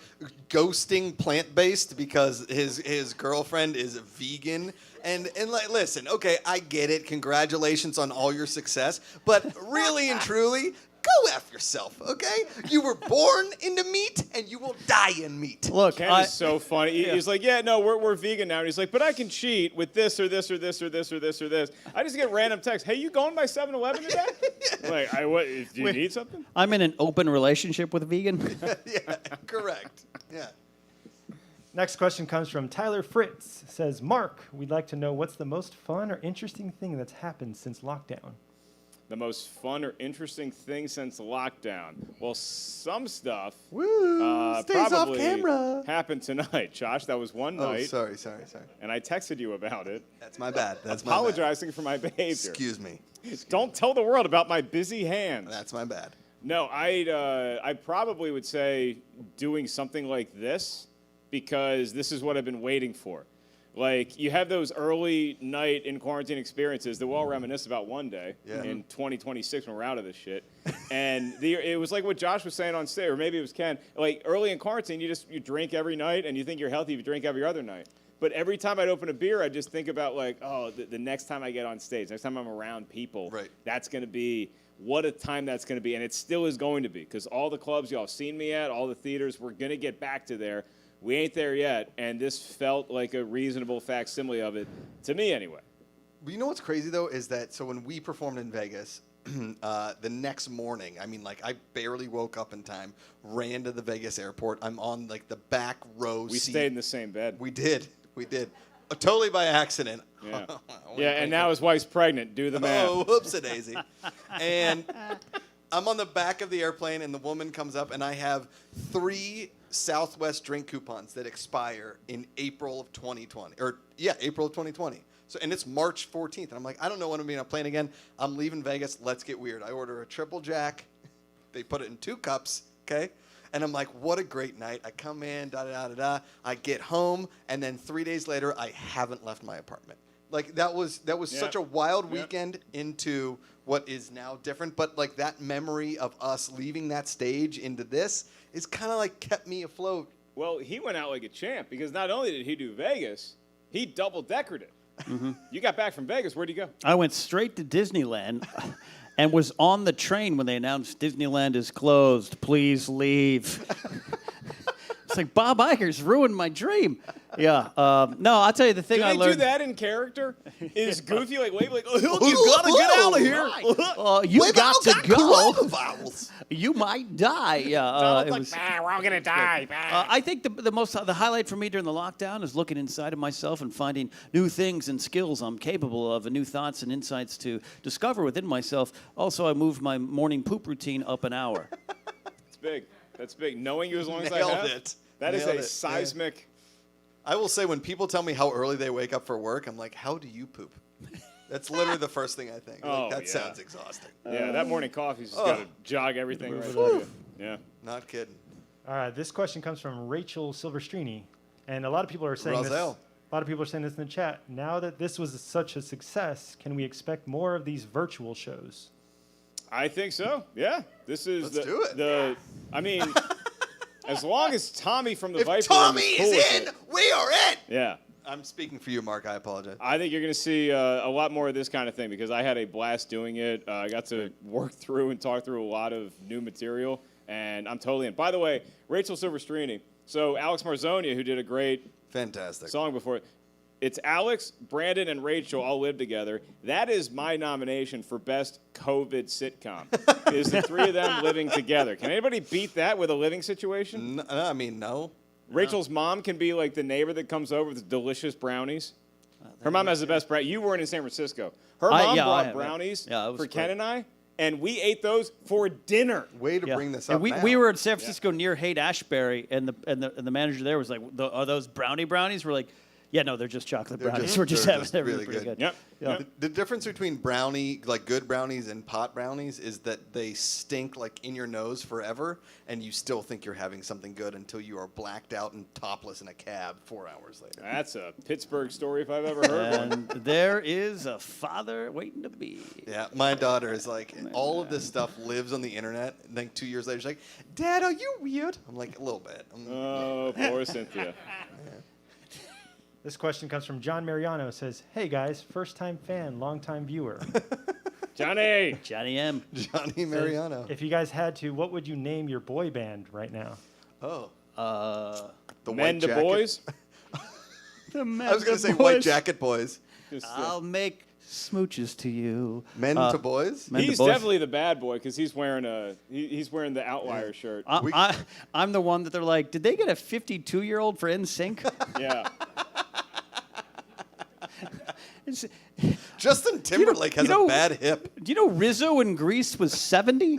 ghosting plant-based because his girlfriend is vegan. And like, listen, okay, I get it. Congratulations on all your success. But really and truly, go F yourself, okay? You were born into meat, and you will die in meat. Look, Ken is so funny. He's like, yeah, no, we're vegan now. And he's like, but I can cheat with this or this or this or this or this or this. I just get random texts. Hey, you going by 7-Eleven today? Like, do you need something? I'm in an open relationship with a vegan. Yeah, correct. Yeah. Next question comes from Tyler Fritz. Says, Mark, we'd like to know what's the most fun or interesting thing that's happened since lockdown? The most fun or interesting thing since lockdown? Well, some stuff Stays off probably camera. happened tonight, Josh. That was one Oh, night. sorry. And I texted you about it. That's my bad. Apologizing for my behavior. Excuse me. Don't tell the world about my busy hands. That's my bad. No, I probably would say doing something like this because this is what I've been waiting for. Like, you have those early night in quarantine experiences that we'll all reminisce about one day in 2026 when we're out of this shit. And it was like what Josh was saying on stage, or maybe it was Ken. Like, early in quarantine, you drink every night, and you think you're healthy if you drink every other night. But every time I'd open a beer, I'd just think about, like, oh, the next time I get on stage, next time I'm around people, that's going to be what a time that's going to be. And it still is going to be, because all the clubs y'all have seen me at, all the theaters, we're going to get back to there. We ain't there yet, and this felt like a reasonable facsimile of it, to me anyway. Well, you know what's crazy, though, is that so when we performed in Vegas, the next morning, I mean, like, I barely woke up in time, ran to the Vegas airport. I'm on, like, the back row We seat. stayed in the same bed. We did. Totally by accident. Yeah, and now his wife's pregnant. Do the math. Oh, whoops-a-daisy. And I'm on the back of the airplane, and the woman comes up, and I have 3 Southwest drink coupons that expire in April of 2020. April of 2020. So, and it's March 14th. And I'm like, I don't know when I'm being on a plane again. I'm leaving Vegas. Let's get weird. I order a triple jack. They put it in 2 cups, okay? And I'm like, what a great night. I come in, da-da-da-da-da. I get home, and then 3 days later, I haven't left my apartment. Like, that was such a wild weekend into what is now different. But, like, that memory of us leaving that stage into this is kind of, like, kept me afloat. Well, he went out like a champ because not only did he do Vegas, he double-deckered it. Mm-hmm. You got back from Vegas. Where'd you go? I went straight to Disneyland and was on the train when they announced Disneyland is closed. Please leave. It's like, Bob Iger's ruined my dream. Yeah. No, I'll tell you the thing I learned. Do they do that in character? Is Goofy like, wait, like, oh, you gotta get out of here. You got to go. You might die. Yeah. We're all gonna die. I think the highlight for me during the lockdown is looking inside of myself and finding new things and skills I'm capable of, and new thoughts and insights to discover within myself. Also, I moved my morning poop routine up an hour. It's big. That's big. Knowing you as long as I Nailed have. it. That is Nailed a it. seismic. I will say when people tell me how early they wake up for work, I'm like, how do you poop? That's literally the first thing I think. Oh, that sounds exhausting. Yeah, that morning coffee's just got to jog everything right through you. Yeah. Not kidding. All right, this question comes from Rachel Silverstrini, and a lot of people are saying Roselle. this. A lot of people are saying this in the chat. Now that this was such a success, can we expect more of these virtual shows? I think so. Yeah. This is Let's do it. I mean, as long as Tommy from the If Viper Tommy is cool is with in, it. we are in. Yeah. I'm speaking for you, Mark. I apologize. I think you're going to see a lot more of this kind of thing because I had a blast doing it. I got to work through and talk through a lot of new material, and I'm totally in. By the way, Rachel Silverstrini, So Alex Marzonia, who did a great Fantastic. song before, it's Alex, Brandon, and Rachel all live together. That is my nomination for best COVID sitcom. Is the three of them living together? Can anybody beat that with a living situation? I mean, no. Rachel's mom can be like the neighbor that comes over with delicious brownies. Her mom has the best brownies. You weren't in San Francisco. Her mom brought brownies for Ken and I, and we ate those for dinner. Way to bring this up. And we were in San Francisco near Haight-Ashbury, and the manager there was like, "Are those brownies?" We're like, "Yeah, no, they're just chocolate brownies. We're just having they're really pretty good." Yep. Yeah. The difference between brownie, like good brownies, and pot brownies is that they stink like in your nose forever, and you still think you're having something good until you are blacked out and topless in a cab 4 hours later. That's a Pittsburgh story if I've ever heard one. And there is a father waiting to be. Yeah, my daughter is like, all of this stuff lives on the internet, and then 2 years later, she's like, "Dad, are you weird?" I'm like, a little bit. Oh, poor Cynthia. This question comes from John Mariano. Says, "Hey guys, first-time fan, long-time viewer. Johnny! Johnny M. Johnny Mariano. If you guys had to, what would you name your boy band right now?" Oh. The Men White to Jacket. Boys? I was going to say White Jacket Boys. I'll make smooches to you. Men to Boys? Men to He's Boys. definitely the bad boy because he's wearing the Outlier shirt. I'm the one that they're like, did they get a 52-year-old for NSYNC? Yeah. Justin Timberlake has a bad hip. Do you know Rizzo in Greece was 70?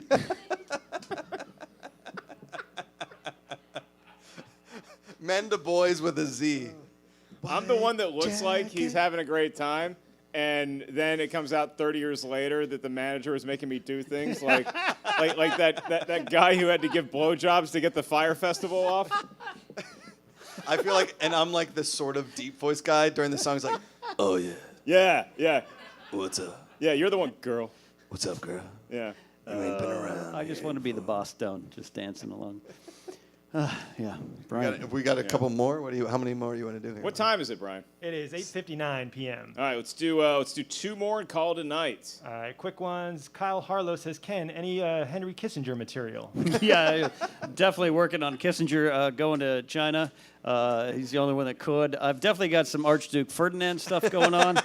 Men to Boys with a Z. I'm the one that looks like he's having a great time, and then it comes out 30 years later that the manager is making me do things like that guy who had to give blowjobs to get the Fire Festival off. I feel like, and I'm like this sort of deep voice guy during the song. He's like, "Oh yeah, Yeah. what's up? Yeah, you're the one, girl. What's up, girl? Yeah. You ain't been around." I just want to be the boss down, just dancing along. Yeah, Brian. We got a couple more. How many more do you want to do here? What time is it, Brian? It is 8:59 p.m. All right, let's do two more and call it a night. All right, quick ones. Kyle Harlow says, "Ken, any Henry Kissinger material?" Yeah, definitely working on Kissinger going to China. He's the only one that could. I've definitely got some Archduke Ferdinand stuff going on.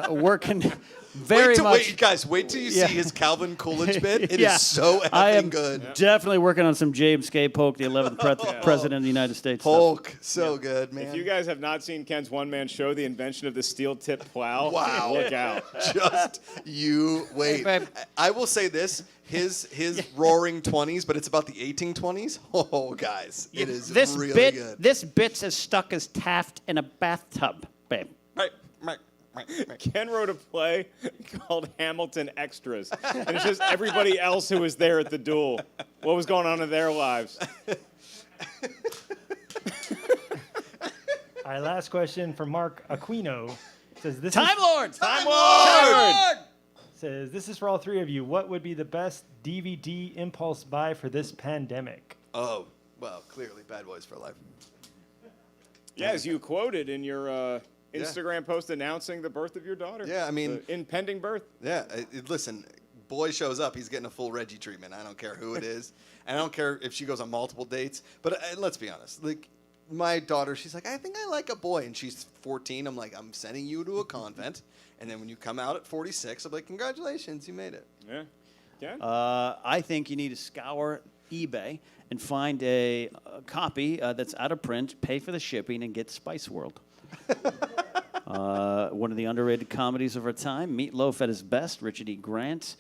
Working very much. Guys, wait till you see his Calvin Coolidge bit. It is Yeah. so I effing am good. definitely working on some James K. Polk, the 11th president of the United States. Polk, so good, man. If you guys have not seen Ken's one-man show, The Invention of the Steel-Tipped Plow, Wow. look out. Just you wait. Hey, babe. I will say this: his roaring 20s, but it's about the 1820s. Oh, guys, it is This really bit, good. this bit's as stuck as Taft in a bathtub, babe. Ken wrote a play called Hamilton Extras, and it's just everybody else who was there at the duel. What was going on in their lives? All right, last question from Mark Aquino. Says, Time Lord! Time Lord! Says, "This is for all three of you. What would be the best DVD impulse buy for this pandemic?" Oh, well, clearly, Bad Boys for Life. Yeah, as you quoted in your Instagram post announcing the birth of your daughter. Yeah, I mean, the impending birth. Yeah, listen, boy shows up, he's getting a full Reggie treatment. I don't care who it is, and I don't care if she goes on multiple dates. But let's be honest, like my daughter, she's like, "I think I like a boy," and she's 14. I'm like, "I'm sending you to a convent," and then when you come out at 46, I'm like, "Congratulations, you made it." Yeah. Ken? I think you need to scour eBay and find a copy that's out of print, pay for the shipping, and get Spice World. One of the underrated comedies of our time. Meatloaf at his best. Richard E. Grant.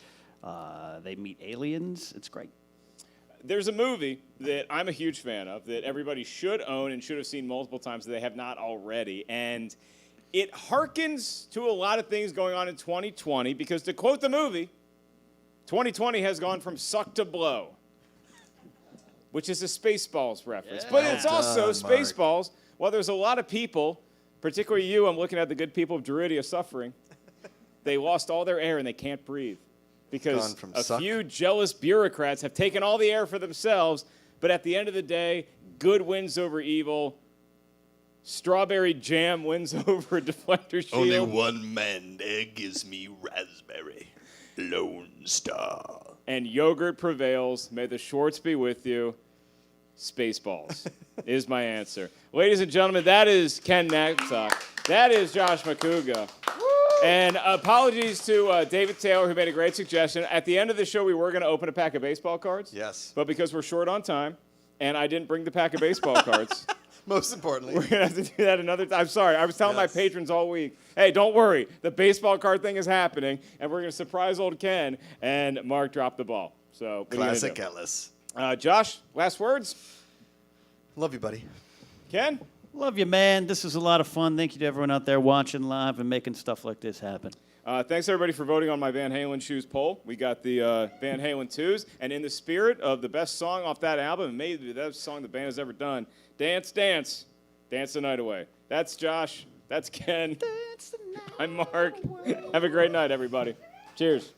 They meet aliens. It's great. There's a movie that I'm a huge fan of that everybody should own and should have seen multiple times that they have not already. And it harkens to a lot of things going on in 2020 because, to quote the movie, 2020 has gone from suck to blow, which is a Spaceballs reference. But it's also Spaceballs. While there's a lot of people, particularly you, I'm looking at the good people of Duridia suffering, they lost all their air and they can't breathe. Because a few jealous bureaucrats have taken all the air for themselves, but at the end of the day, good wins over evil. Strawberry jam wins over deflector shield. Only one man there gives me raspberry. Lone Star. And yogurt prevails. May the Schwartz be with you. Spaceballs is my answer. Ladies and gentlemen, that is Ken Napzok. That is Josh Macuga. And apologies to David Taylor, who made a great suggestion. At the end of the show, we were going to open a pack of baseball cards. Yes. But because we're short on time, and I didn't bring the pack of baseball cards, Most importantly. we're going to have to do that another time. I'm sorry. I was telling my Yes. patrons all week, hey, don't worry. The baseball card thing is happening, and we're going to surprise old Ken, and Mark dropped the ball. So what are you gonna Classic do? Ellis. Josh, last words? Love you, buddy. Ken? Love you, man. This was a lot of fun. Thank you to everyone out there watching live and making stuff like this happen. Thanks, everybody, for voting on my Van Halen Shoes poll. We got the Van Halen 2s. And in the spirit of the best song off that album, and maybe the best song the band has ever done, Dance, Dance, Dance the Night Away. That's Josh. That's Ken. I'm Mark. Have a great night, everybody. Cheers.